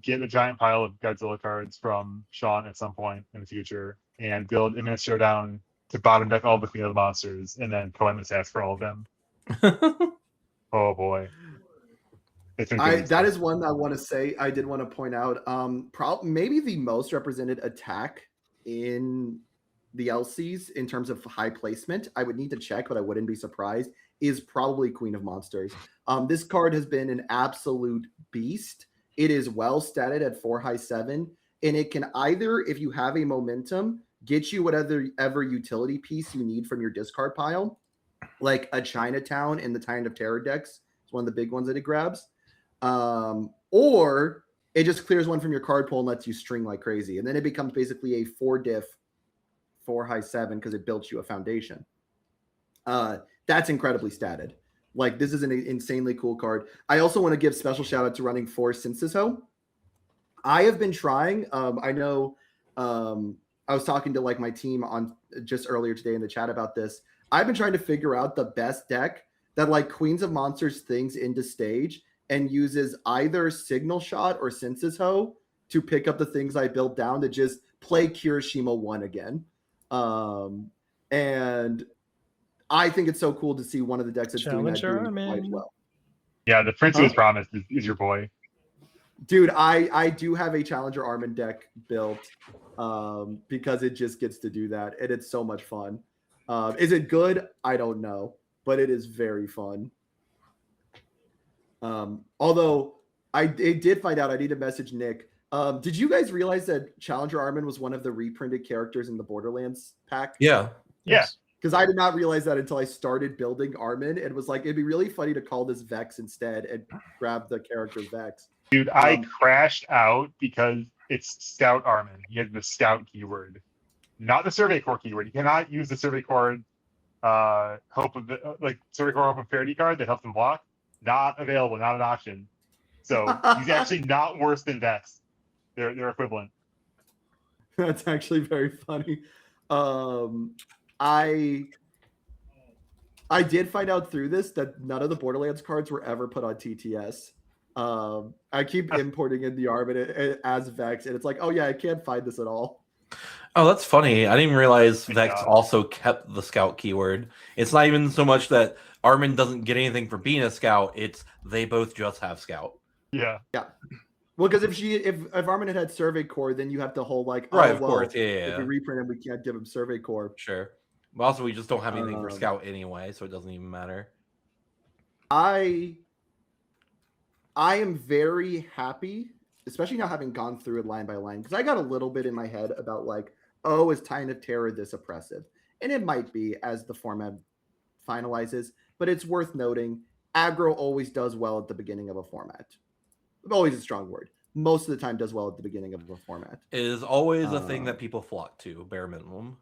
get a giant pile of Godzilla cards from Sean at some point in the future and build a miniature showdown to bottom deck all the Queen of the Monsters and then collect the stats for all of them. Oh boy. That is one I want to say. I did want to point out. Maybe the most represented attack in the LCs in terms of high placement. I would need to check, but I wouldn't be surprised. Is probably Queen of Monsters. This card has been an absolute beast. It is well statted at 4 high 7, and it can either, if you have a momentum, get you whatever utility piece you need from your discard pile, like a Chinatown in the Tyrant of Terror decks. It's one of the big ones that it grabs. Or it just clears one from your card pool and lets you string like crazy. And then it becomes basically a 4-diff, 4-7 because it builds you a foundation. That's incredibly statted. Like, this is an insanely cool card. I also want to give special shout out to running 4 Syntheso. I have been trying. I know I was talking to like my team on just earlier today in the chat about this. I've been trying to figure out the best deck that like Queens of Monsters things into stage and uses either Signal Shot or Syntheso to pick up the things I built down to just play Kirishima 1 again. And I think it's so cool to see one of the decks that's doing that quite well. Yeah, the Prince of His Promise is your boy. Dude, I do have a Challenger Armin deck built because it just gets to do that, and it's so much fun. Is it good? I don't know, but it is very fun. Although I did find out, I need to message Nick. Did you guys realize that Challenger Armin was one of the reprinted characters in the Borderlands pack? Yeah. Yes. Because I did not realize that until I started building Armin. It was like, it'd be really funny to call this Vex instead and grab the character Vex. Dude, I crashed out because it's Scout Armin. He has the Scout keyword, not the Survey Core keyword. You cannot use the Survey Core Survey Core Hope of Parity card that helps him block. Not available, not an option. So he's actually not worse than Vex. They're equivalent. That's actually very funny. I did find out through this that none of the Borderlands cards were ever put on TTS. I keep importing in the Armin as Vex, and it's like, oh yeah, I can't find this at all. Oh, that's funny. I didn't even realize Vex also kept the Scout keyword. It's not even so much that Armin doesn't get anything for being a Scout, it's they both just have Scout. Yeah. Yeah. Well, because if Armin had Survey Core, then you have to hold like, right, of course, yeah. If we reprint him, we can't give him Survey Core. Sure. But also, we just don't have anything for Scout anyway, so it doesn't even matter. I am very happy, especially now having gone through it line by line, because I got a little bit in my head about like, oh, is Tyrant of Terror this oppressive? And it might be as the format finalizes, but it's worth noting, aggro always does well at the beginning of a format. Always a strong word. Most of the time does well at the beginning of a format. It is always a thing that people flock to, bare minimum.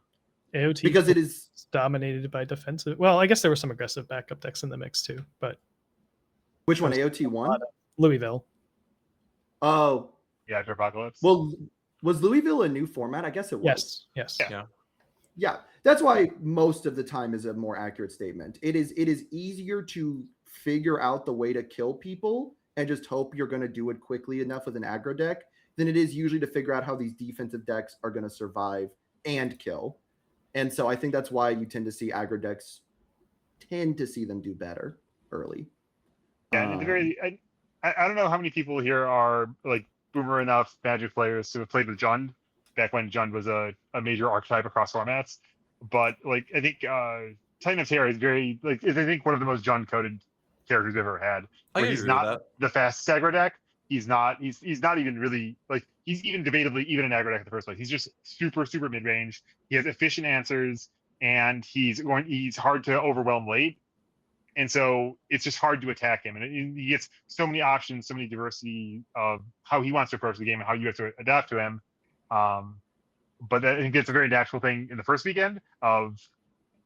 AOT because it is dominated by defensive. Well, I guess there were some aggressive backup decks in the mix too, but which one? AOT 1? Louisville. Oh, yeah, after Apocalypse. Well, was Louisville a new format? I guess it was. Yes. Yeah. That's why most of the time is a more accurate statement. It is easier to figure out the way to kill people and just hope you're going to do it quickly enough with an aggro deck than it is usually to figure out how these defensive decks are going to survive and kill. And so I think that's why you tend to see aggro decks tend to see them do better early. Yeah, and I don't know how many people here are like boomer enough Magic players to have played with Jund back when Jund was a major archetype across formats. But like I think Titan of Terror is very is I think one of the most Jund coded characters we've ever had. He's not the fastest aggro deck. He's not even really he's even debatably even an aggro deck in the first place. He's just super mid range. He has efficient answers and he's hard to overwhelm late. And so it's just hard to attack him. And he gets so many options, so many diversity of how he wants to approach the game and how you have to adapt to him. But I think it's a very natural thing in the first weekend of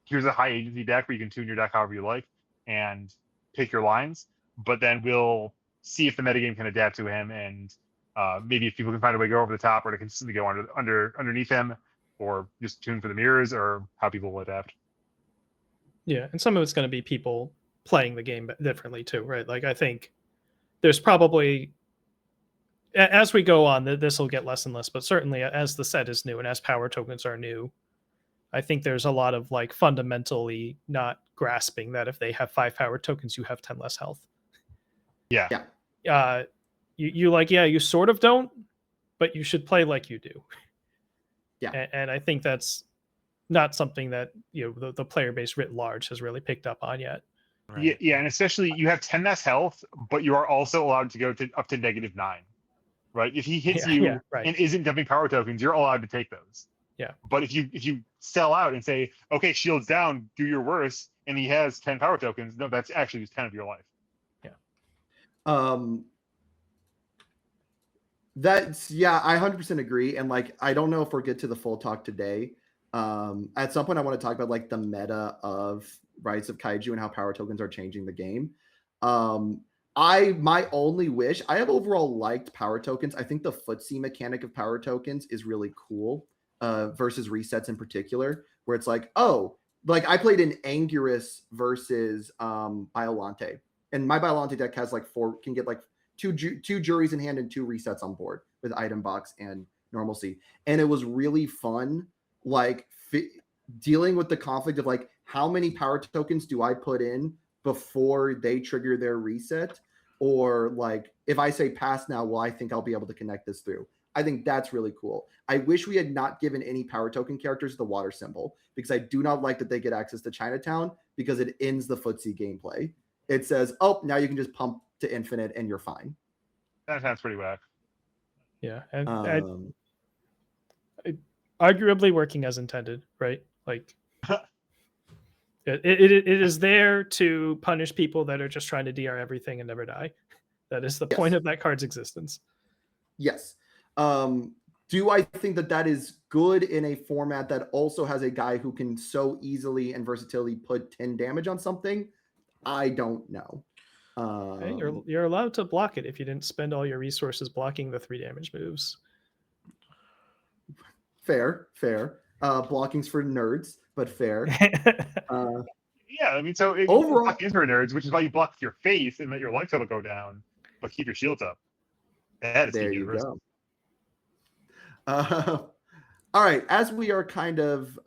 here's a high agency deck where you can tune your deck however you like and pick your lines. But then we'll see if the metagame can adapt to him and maybe if people can find a way to go over the top or to consistently go underneath him or just tune for the mirrors or how people will adapt. Yeah, and some of it's going to be people playing the game differently too, right? Like I think there's probably, as we go on, this will get less and less, but certainly as the set is new and as power tokens are new, I think there's a lot of like fundamentally not grasping that if they have 5 power tokens, you have 10 less health. Yeah. You sort of don't, but you should play like you do. Yeah. And I think that's not something that the player base writ large has really picked up on yet. Right. Yeah, and especially you have 10 less health, but you are also allowed to go up to -9. Right? If he hits you right. and isn't dumping power tokens, you're allowed to take those. Yeah. But if you sell out and say, okay, shields down, do your worst, and he has 10 power tokens, no, that's actually just 10 of your life. That's I 100% agree. And like, I don't know if we'll get to the full talk today. At some point, I want to talk about like the meta of Rise of Kaiju and how power tokens are changing the game. My only wish, I have overall liked power tokens. I think the footsie mechanic of power tokens is really cool, versus resets in particular, where it's like, oh, like I played in Anguirus versus Biolante, and my Biolante deck has like can get like two juries in hand and 2 resets on board with item box and normalcy, and it was really fun, like dealing with the conflict of like, how many power tokens do I put in before they trigger their reset, or like, if I say pass now, well, I think I'll be able to connect this through. I think that's really cool. I wish we had not given any power token characters the water symbol, because I do not like that they get access to Chinatown, because it ends the footsie gameplay. It says, oh, now you can just pump to infinite and you're fine. That sounds pretty whack. Yeah, and arguably working as intended, right? Like, it is there to punish people that are just trying to DR everything and never die. That is the point of that card's existence. Yes. Do I think that is good in a format that also has a guy who can so easily and versatility put 10 damage on something? I don't know. Hey, you're allowed to block it if you didn't spend all your resources blocking the 3 damage moves. Fair. Blocking's for nerds, but fair. Yeah, I mean, so overall, block is for nerds, which is why you block your face and let your life total go down, but keep your shields up. That is there you go. All right, as we are kind of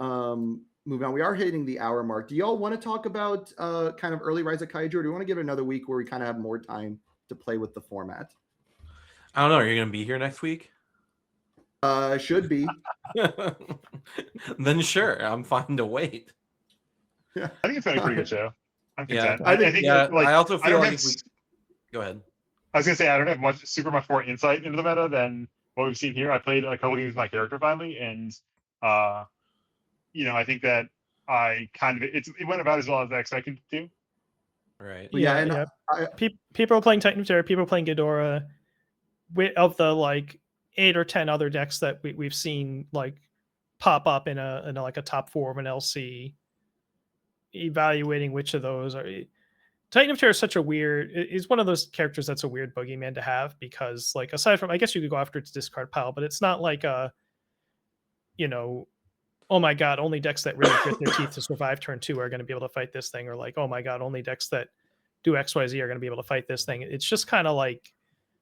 moving on, we are hitting the hour mark. Do y'all want to talk about kind of early Rise of Kaiju, or do you want to give it another week where we kind of have more time to play with the format? I don't know. Are you going to be here next week? Should be. Then sure, I'm fine to wait. Yeah. I think it's been a pretty good show. I'm content. Yeah, I think like, I also feel like go ahead. I was gonna say I don't have super much more insight into the meta than what we've seen here. I played a couple games with my character finally, and I think that I kind of it went about as well as I expected it to. Right. Yeah. People are playing Titan of Terror. People are playing Ghidorah. Of the like 8 or 10 other decks that we've seen like pop up in a like a top 4 of an LC, evaluating which of those are. Titan of Terror is such a weird. It's one of those characters that's a weird boogeyman to have, because like, aside from, I guess you could go after its discard pile, but it's not like a, oh my god, only decks that really grit their teeth to survive turn 2 are going to be able to fight this thing, or like, oh my god, only decks that do XYZ are going to be able to fight this thing. It's just kind of like,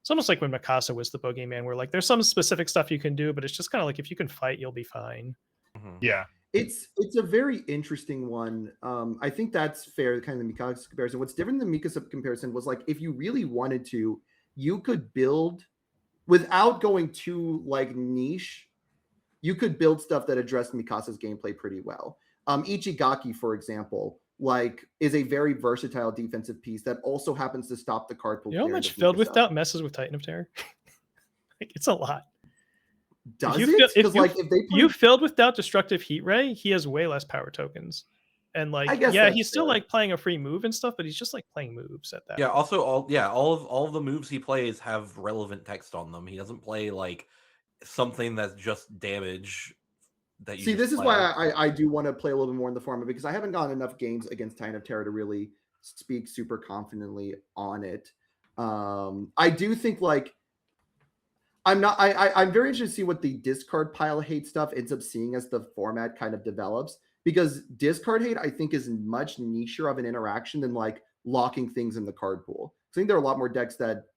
it's almost like when Mikasa was the boogeyman, where like there's some specific stuff you can do, but it's just kind of like, if you can fight, you'll be fine. Mm-hmm. Yeah. It's a very interesting one. I think that's fair, kind of the Mikasa comparison. What's different than the Mikasa comparison was like, if you really wanted to, you could build, without going too like niche, you could build stuff that addressed Mikasa's gameplay pretty well. Ichigaki, for example, like is a very versatile defensive piece that also happens to stop the card pool. You know how much Filled with Doubt messes with Titan of Terror? Like, it's a lot. Does if you Filled with Doubt Destructive Heat Ray, he has way less power tokens. And like, yeah, he's still like playing a free move and stuff, but he's just like playing moves at that. Yeah. Also, all of the moves he plays have relevant text on them. He doesn't play like something that's just damage. That you this is why I do want to play a little bit more in the format, because I haven't gotten enough games against Titan of Terror to really speak super confidently on it. I do think like, I'm very interested to see what the discard pile hate stuff ends up seeing as the format kind of develops, because discard hate, I think, is much nicher of an interaction than like locking things in the card pool. I think there are a lot more decks that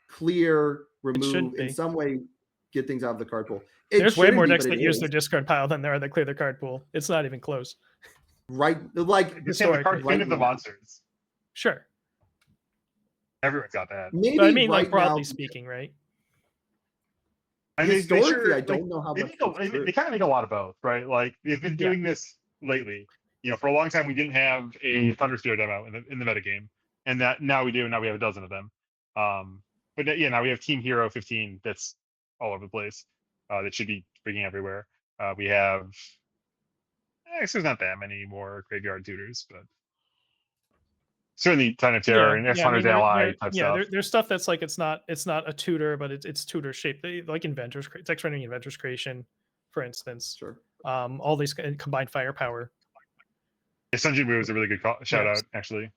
clear, remove, in some way get things out of the card pool. There's way more decks that use their discard pile than there are that clear their card pool. It's not even close. Right. Like the card of the monsters. Sure. Everyone's got that. Maybe but I mean, like, broadly speaking, right? I mean, historically, I don't know how much. They kind of make a lot of both, right? Like, they've been doing this lately. For a long time, we didn't have a Thunder Spear demo in the metagame, and that now we do. Now we have a dozen of them. But now we have Team Hero 15 that's all over the place. That should be freaking everywhere. We have. I guess there's not that many more graveyard tutors, but certainly Titan of Terror and I X-Hunter's mean, Ally type stuff. there's stuff that's like it's not a tutor, but it's tutor shaped, like inventors, text rendering inventors creation, for instance. Sure. All these combined firepower. Yeah, Sunjimu was a really good shout out, actually.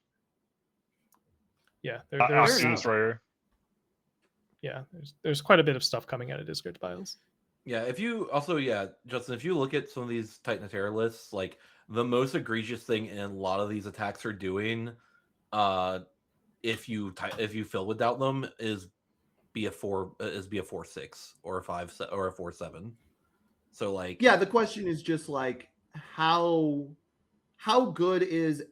Yeah, Fair Oxygen enough. Destroyer. yeah, there's quite a bit of stuff coming out of Discord files. Yeah, if you also, Justin, if you look at some of these Titan of Terror lists, like the most egregious thing in a lot of these attacks are doing, if you fill without them, is be a 4/6 or a 5 or a 4/7. So like, Yeah, the question is just like how good is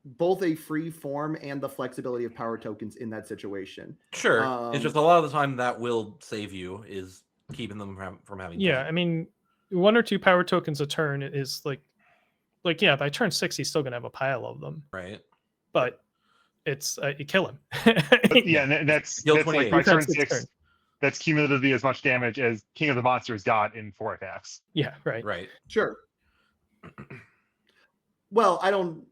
both a free form and the flexibility of power tokens in that situation? sure, it's just a lot of the time that will save you is keeping them from having. Yeah, time. I mean, 1 or 2 power tokens a turn is like yeah, by turn 6 he's still gonna have a pile of them, Right. but it's you kill him. But yeah, and that's Heal like 28. by turn Defense its 6. turn. That's cumulatively as much damage as King of the Monsters got in 4 attacks. Yeah, right. Right. Sure. Well, I don't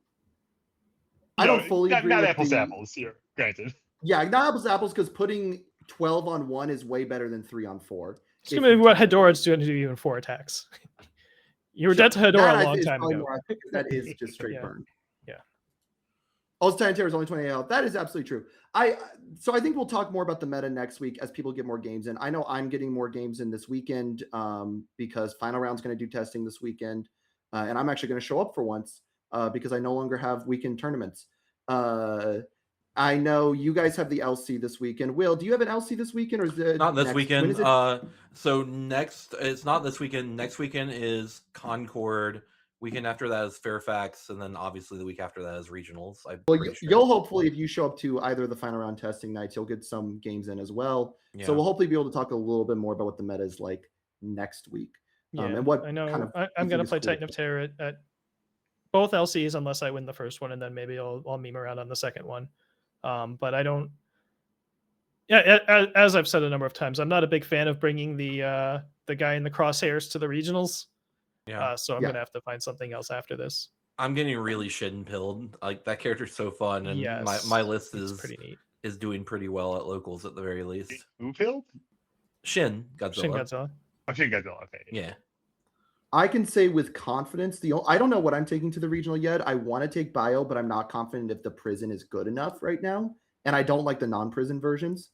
fully agree Not with apples to the- apples here, granted. Yeah, not apples to apples, because putting 12 on 1 is way better than 3 on 4. It's gonna be what Hedora's doing to you in 4 attacks. You were dead to Hedora That a long is time probably ago. more accurate, 'cause that is just straight Yeah. burn. Yeah. Also, Titan Terror is only 28 health. That is absolutely true. So I think we'll talk more about the meta next week as people get more games in. I know I'm getting more games in this weekend because Final Round's going to do testing this weekend, and I'm actually going to show up for once because I no longer have weekend tournaments. I know you guys have the LC this weekend. Will, do you have an LC this weekend, or is it Not this next? weekend. When is it? So next, it's not this weekend. Next weekend is Concord. Weekend after that is Fairfax, and then obviously the week after that is regionals. Well, you'll hopefully, if you show up to either of the Final Round testing nights, you'll get some games in as well. Yeah. So we'll hopefully be able to talk a little bit more about what the meta is like next week. Yeah, and what I know. kind of I'm you gonna think is play cool. Titan of Terror at both LCs unless I win the first one, and then maybe I'll meme around on the second one. But I don't. Yeah, as I've said a number of times, I'm not a big fan of bringing the guy in the crosshairs to the regionals. Yeah. So I'm Yeah. gonna have to find something else after this. I'm getting really Shin pilled. Like that character's so fun, and Yes, my list it's is pretty neat. is doing pretty well at locals at the very least. Who killed? Shin Godzilla. Shin Godzilla. I think Godzilla. Okay. Yeah. I can say with confidence, I don't know what I'm taking to the regional yet. I want to take bio, but I'm not confident if the prison is good enough right now, and I don't like the non-prison versions.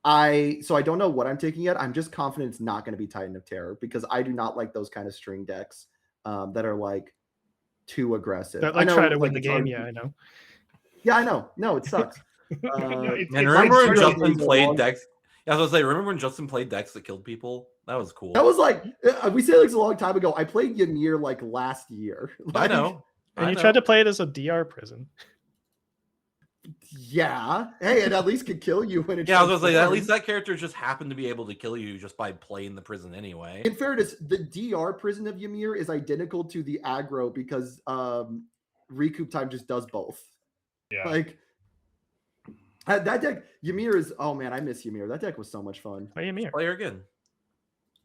I don't know what I'm taking yet. I'm just confident it's not going to be Titan of Terror because I do not like those kind of string decks that are like too aggressive. That I like know, try to win like, the it's hard game. to- Yeah, I know. Yeah, I know. No, it sucks. And It's remember when like Justin Jordan- played decks? Yeah, I was gonna say, remember when Justin played decks that killed people? That was cool. That was like we say like a long time ago. I played Ymir like last year. I Like, know. And I you know. tried to play it as a DR prison. Yeah. Hey, it at least could kill you when it. Yeah, I was gonna say at transforms. least that character just happened to be able to kill you just by playing the prison anyway. In fairness, the DR prison of Ymir is identical to the aggro because recoup time just does both. Yeah. Like that deck, Ymir is. Oh man, I miss Ymir. That deck was so much fun. Play Ymir. Play her again.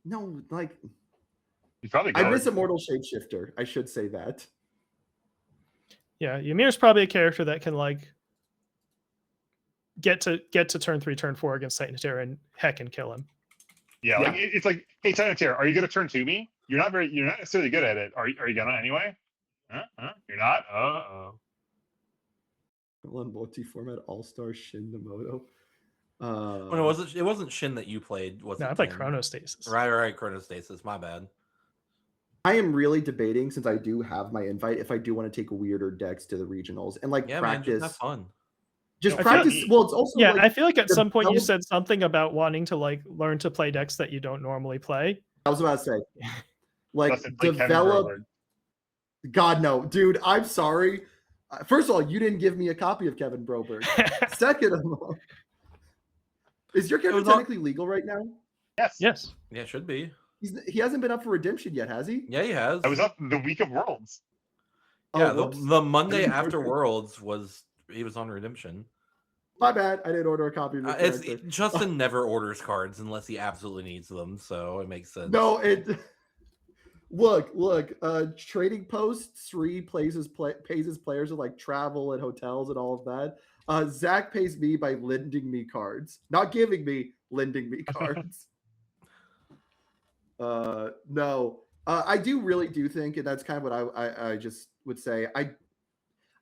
No, like He's probably I good. miss Immortal Shapeshifter. I should say that. Yeah, Ymir's probably a character that can like get to turn 3, turn 4 against Titan of Terror and heck and kill him. Yeah, Yeah. like it's like, hey, Titan of Terror, are you gonna turn to me? You're not necessarily good at it. Are you gonna anyway? You're not? Uh-oh. One multi-format All-Star Shin Namoto. Oh, no, it wasn't Shin that you played, was No, it? I play Tim? Chronostasis. Right, Chronostasis. My bad. I am really debating, since I do have my invite, if I do want to take weirder decks to the regionals and like Yeah, man, practice. just have fun. Just I feel practice. like- Well, it's also Yeah, like, I feel like at some point you develop- said something about wanting to like learn to play decks that you don't normally play. I was about to say, like Justin, play Kevin develop. Broberg. God no, dude. I'm sorry. First of all, you didn't give me a copy of Kevin Broberg. Second of all, is your character was all- technically legal right now? Yes. Yes. Yeah, it should be. He hasn't been up for redemption yet, has he? Yeah, he has. I was up the week of Worlds. Yeah, whoops. the Monday didn't after notice. Worlds he was on redemption. My bad. I didn't order a copy of your character. Justin never orders cards unless he absolutely needs them, so it makes sense. No, it. Look. Trading Post 3 pays his players with like travel and hotels and all of that. Zach pays me by lending me cards, not giving me, lending me cards. No, I really do think, and that's kind of what I just would say.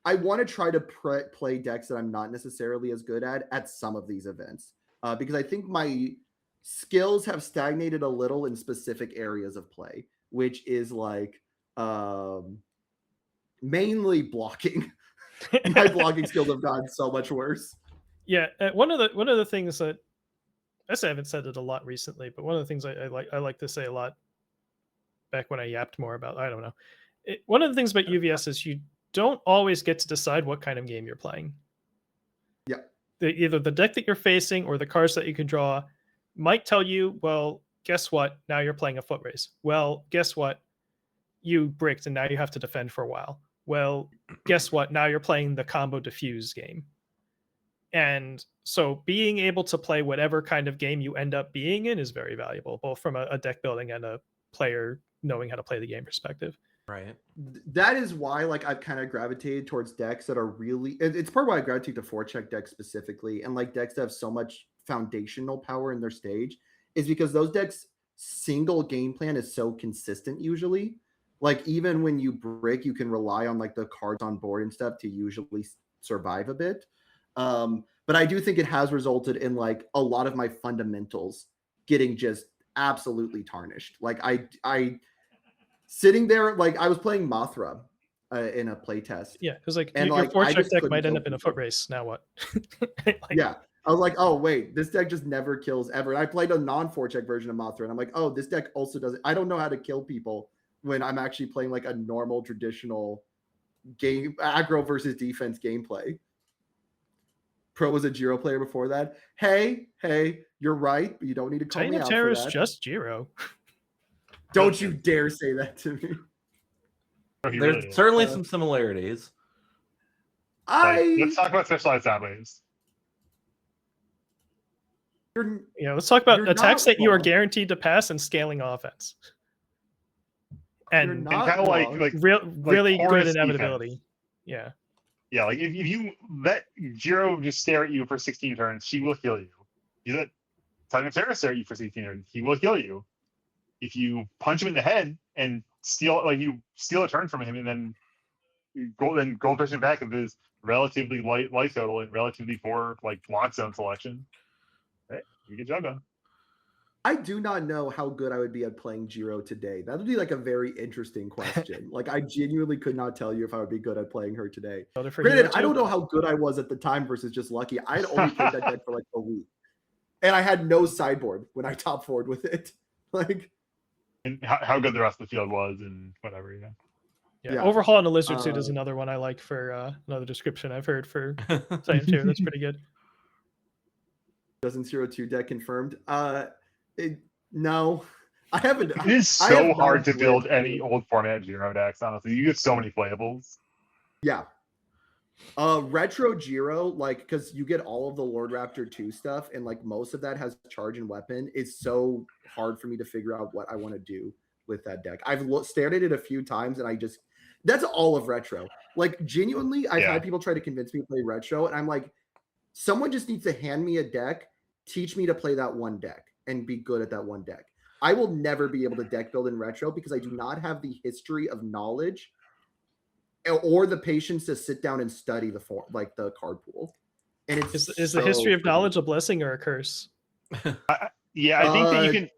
I want to try to play decks that I'm not necessarily as good at some of these events, because I think my skills have stagnated a little in specific areas of play, which is like mainly blocking. My blocking skills have gotten so much worse. Yeah, one of the things that I haven't said it a lot recently, but one of the things I like to say a lot back when I yapped more about, I don't know. One of the things about UVS is you don't always get to decide what kind of game you're playing. Yeah. Either the deck that you're facing or the cards that you can draw might tell you, well, guess what? Now you're playing a foot race. Well, guess what? You bricked and now you have to defend for a while. Well, guess what? Now you're playing the combo diffuse game. And so being able to play whatever kind of game you end up being in is very valuable, both from a deck building and a player knowing how to play the game perspective. Right. That is why, like, I've kind of gravitated towards decks that are really. It's part of why I gravitate to forecheck decks specifically, and like decks that have so much foundational power in their stage, is because those decks' single game plan is so consistent usually. Like even when you brick, you can rely on like the cards on board and stuff to usually survive a bit. But I do think it has resulted in like a lot of my fundamentals getting just absolutely tarnished. Like I sitting there, like I was playing Mothra in a playtest. Yeah, because like and your like, I forecheck just deck couldn't might end kill up in a people. foot race. Now what? Yeah. I was like, oh wait, this deck just never kills ever. And I played a non-forecheck version of Mothra, and I'm like, oh, this deck also doesn't. I don't know how to kill people when I'm actually playing like a normal traditional game, aggro versus defense gameplay. Pro was a Jiro player before that. Hey, you're right, but you don't need to call me out Terror for is that. just Jiro. Don't you dare say that to me. There's certainly some similarities. Let's talk about specialized sideways. Let's talk about attacks that you are guaranteed to pass and scaling offense. And kind of like really good defense. inevitability. Yeah. Yeah, like if you let Jiro just stare at you for 16 turns, she will kill you. You let Titan Terror stare at you for 16 turns, he will kill you. If you punch him in the head and steal a turn from him and then gold push him back with his relatively light life total and relatively poor like block zone selection, hey, you get job done. I do not know how good I would be at playing Jiro today. That would be like a very interesting question. Like I genuinely could not tell you if I would be good at playing her today. Granted, I don't know how good I was at the time versus just lucky. I had only played that deck for like a week. And I had no sideboard when I top forward with it. Like, and how good the rest of the field was and whatever, Yeah. Overhaul in a lizard suit is another one I like for another description I've heard for Titan Terror. That's pretty good. Doesn't 0-2 deck confirmed? No, I haven't. It is so hard to build any old format Jiro decks, honestly. You get so many playables. Yeah. Retro Jiro, like, because you get all of the Lord Raptor 2 stuff, and like most of that has charge and weapon. It's so hard for me to figure out what I want to do with that deck. I've stared at it a few times, and that's all of Retro. Like, genuinely, I've had people try to convince me to play Retro, and I'm like, someone just needs to hand me a deck, teach me to play that one deck, and be good at that one deck. I will never be able to deck build in Retro because I do not have the history of knowledge or the patience to sit down and study the card pool. And it's is the history of knowledge a blessing or a curse? I think that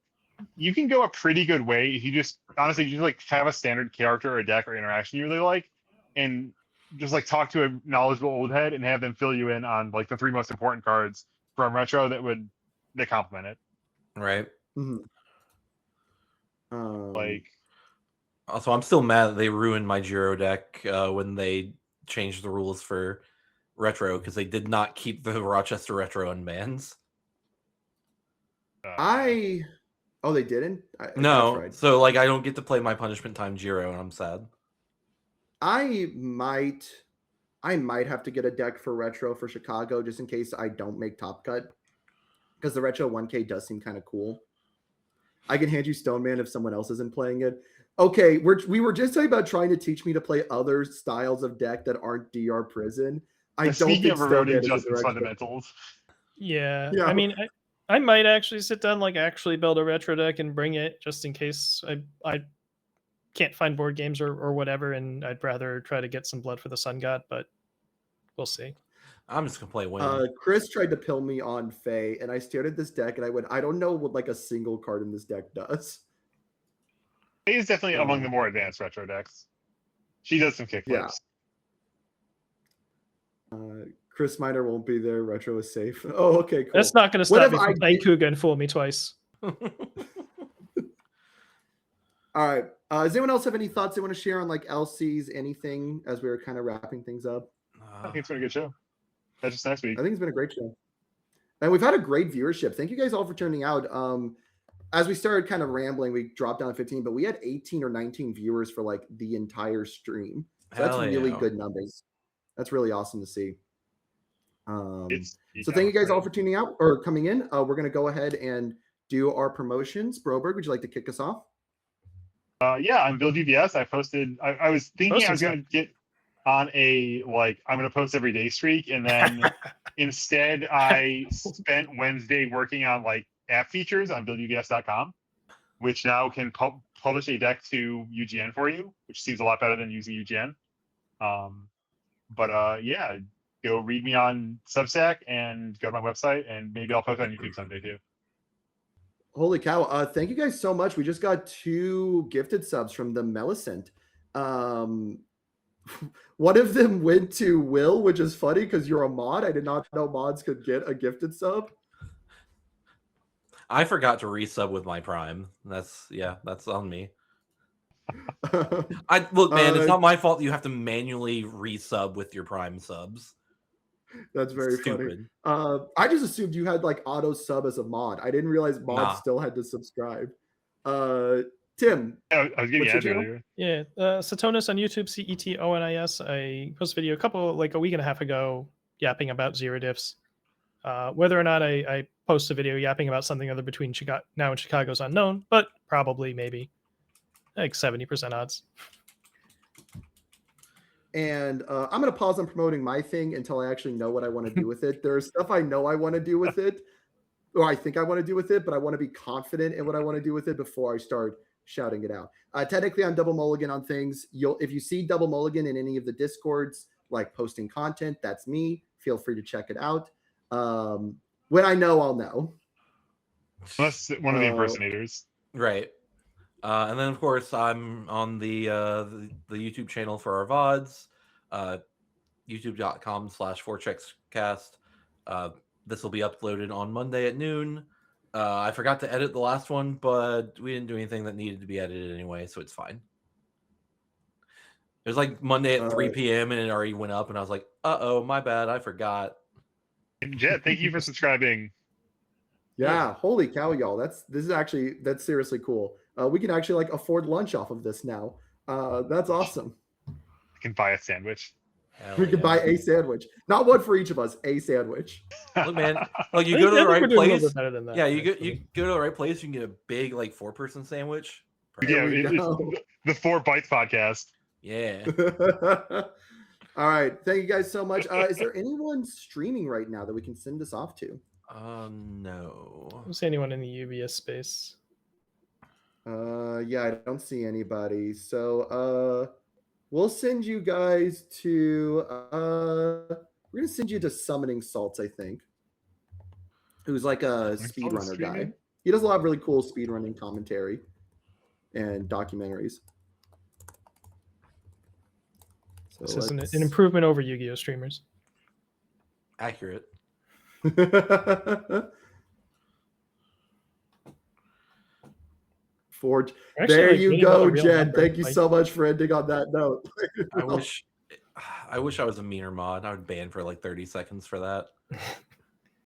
you can go a pretty good way if you just honestly like have a standard character or a deck or interaction you really like, and just like talk to a knowledgeable old head and have them fill you in on like the 3 most important cards from Retro that complement it. Right. Mm-hmm. Also, I'm still mad that they ruined my Jiro deck when they changed the rules for Retro because they did not keep the Rochester Retro unbans. They didn't? No. Right. So like I don't get to play my punishment time Jiro, and I'm sad. I might have to get a deck for retro for Chicago just in case I don't make Top Cut, because the retro 1K does seem kind of cool. I can hand you Stoneman if someone else isn't playing it. Okay, we were just talking about trying to teach me to play other styles of deck that aren't DR Prison. I don't Speaking think of eroding Stoneman is a Justin's direction. fundamentals, Yeah. Yeah. I mean, I might actually sit down, like actually build a retro deck and bring it just in case I can't find board games or whatever, and I'd rather try to get some Blood for the Sun God, but we'll see. I'm just gonna play Win. Chris tried to pill me on Faye, and I stared at this deck and I went, I don't know what like a single card in this deck does. Faye is definitely among the more advanced retro decks. She does some kickflips. Yeah. Chris Miner won't be there. Retro is safe. Oh, okay, cool. That's not going to What stop if me I from playing did- Kuga and fool me twice. All right. Does anyone else have any thoughts they want to share on like LCs, anything as we were kind of wrapping things up? I think it's been a good show. That's just next week. I think it's been a great show. And we've had a great viewership. Thank you guys all for turning out. As we started kind of rambling, we dropped down to 15, but we had 18 or 19 viewers for like the entire stream. So that's Hell really yeah. good numbers. That's really awesome to see. It's So thank you guys all for tuning out or coming in. We're going to go ahead and do our promotions. Broberg, would you like to kick us off? Yeah, I'm Bill DBS. I posted. I was thinking I was going to get on a I'm going to post every day streak, and then instead I spent Wednesday working on app features on BillDBS.com, which now can publish a deck to UGN for you, which seems a lot better than using UGN. Yeah, go read me on Substack and go to my website, and maybe I'll post on YouTube someday too. Holy cow. Thank you guys so much. We just got 2 gifted subs from the Millicent. One of them went to Will, which is funny because you're a mod. I did not know mods could get a gifted sub. I forgot to resub with my Prime. That's on me. Look, man, it's not my fault you have to manually resub with your Prime subs. That's very Stupid. funny. I just assumed you had auto sub as a mod. I didn't realize mods still had to subscribe. Tim, I was getting what's your ads earlier. Yeah, Satonis on YouTube, CETONIS. I posted a video a week and a half ago yapping about zero diffs. Whether or not I post a video yapping about something other between now and Chicago is unknown, but probably maybe 70% odds. and I'm going to pause on promoting my thing until I actually know what I want to do with it. There's stuff I know I want to do with it, or I think I want to do with it, but I want to be confident in what I want to do with it before I start shouting it out. Technically, I'm Double Mulligan on things. If you see Double Mulligan in any of the Discords, posting content, that's me. Feel free to check it out. When I know, I'll know. Unless one of the impersonators. Right. And then, of course, I'm on the YouTube channel for our VODs, youtube.com/4checkscast. This will be uploaded on Monday at noon. I forgot to edit the last one, but we didn't do anything that needed to be edited anyway, so it's fine. It was Monday at 3 p.m. and it already went up, and I was like, uh-oh, my bad, I forgot. And Jet, thank you for subscribing. Yeah, holy cow, y'all. That's seriously cool. We can actually afford lunch off of this now. That's awesome. I can buy a sandwich. Hell We can yeah. buy a sandwich. Not one for each of us, a sandwich. Look, man, you go to the I think right we're doing a little place. bit better than that, Yeah, you actually. go to the right place, you can get a big 4-person sandwich. Yeah, we it's go. the 4 Bites podcast. Yeah. All right. Thank you guys so much. Is there anyone streaming right now that we can send this off to? No. I don't see anyone in the UBS space. Yeah, I don't see anybody. So we'll send you guys to we're gonna send you to Summoning Salts, I think. Who's a speedrunner guy. He does a lot of really cool speedrunning commentary and documentaries. So This is an improvement over Yu-Gi-Oh streamers. Accurate. Forge. Actually, There like, you meeting with a go, real Jen. number, Thank you so much for ending on that note. I wish I was a meaner mod. I would ban for 30 seconds for that.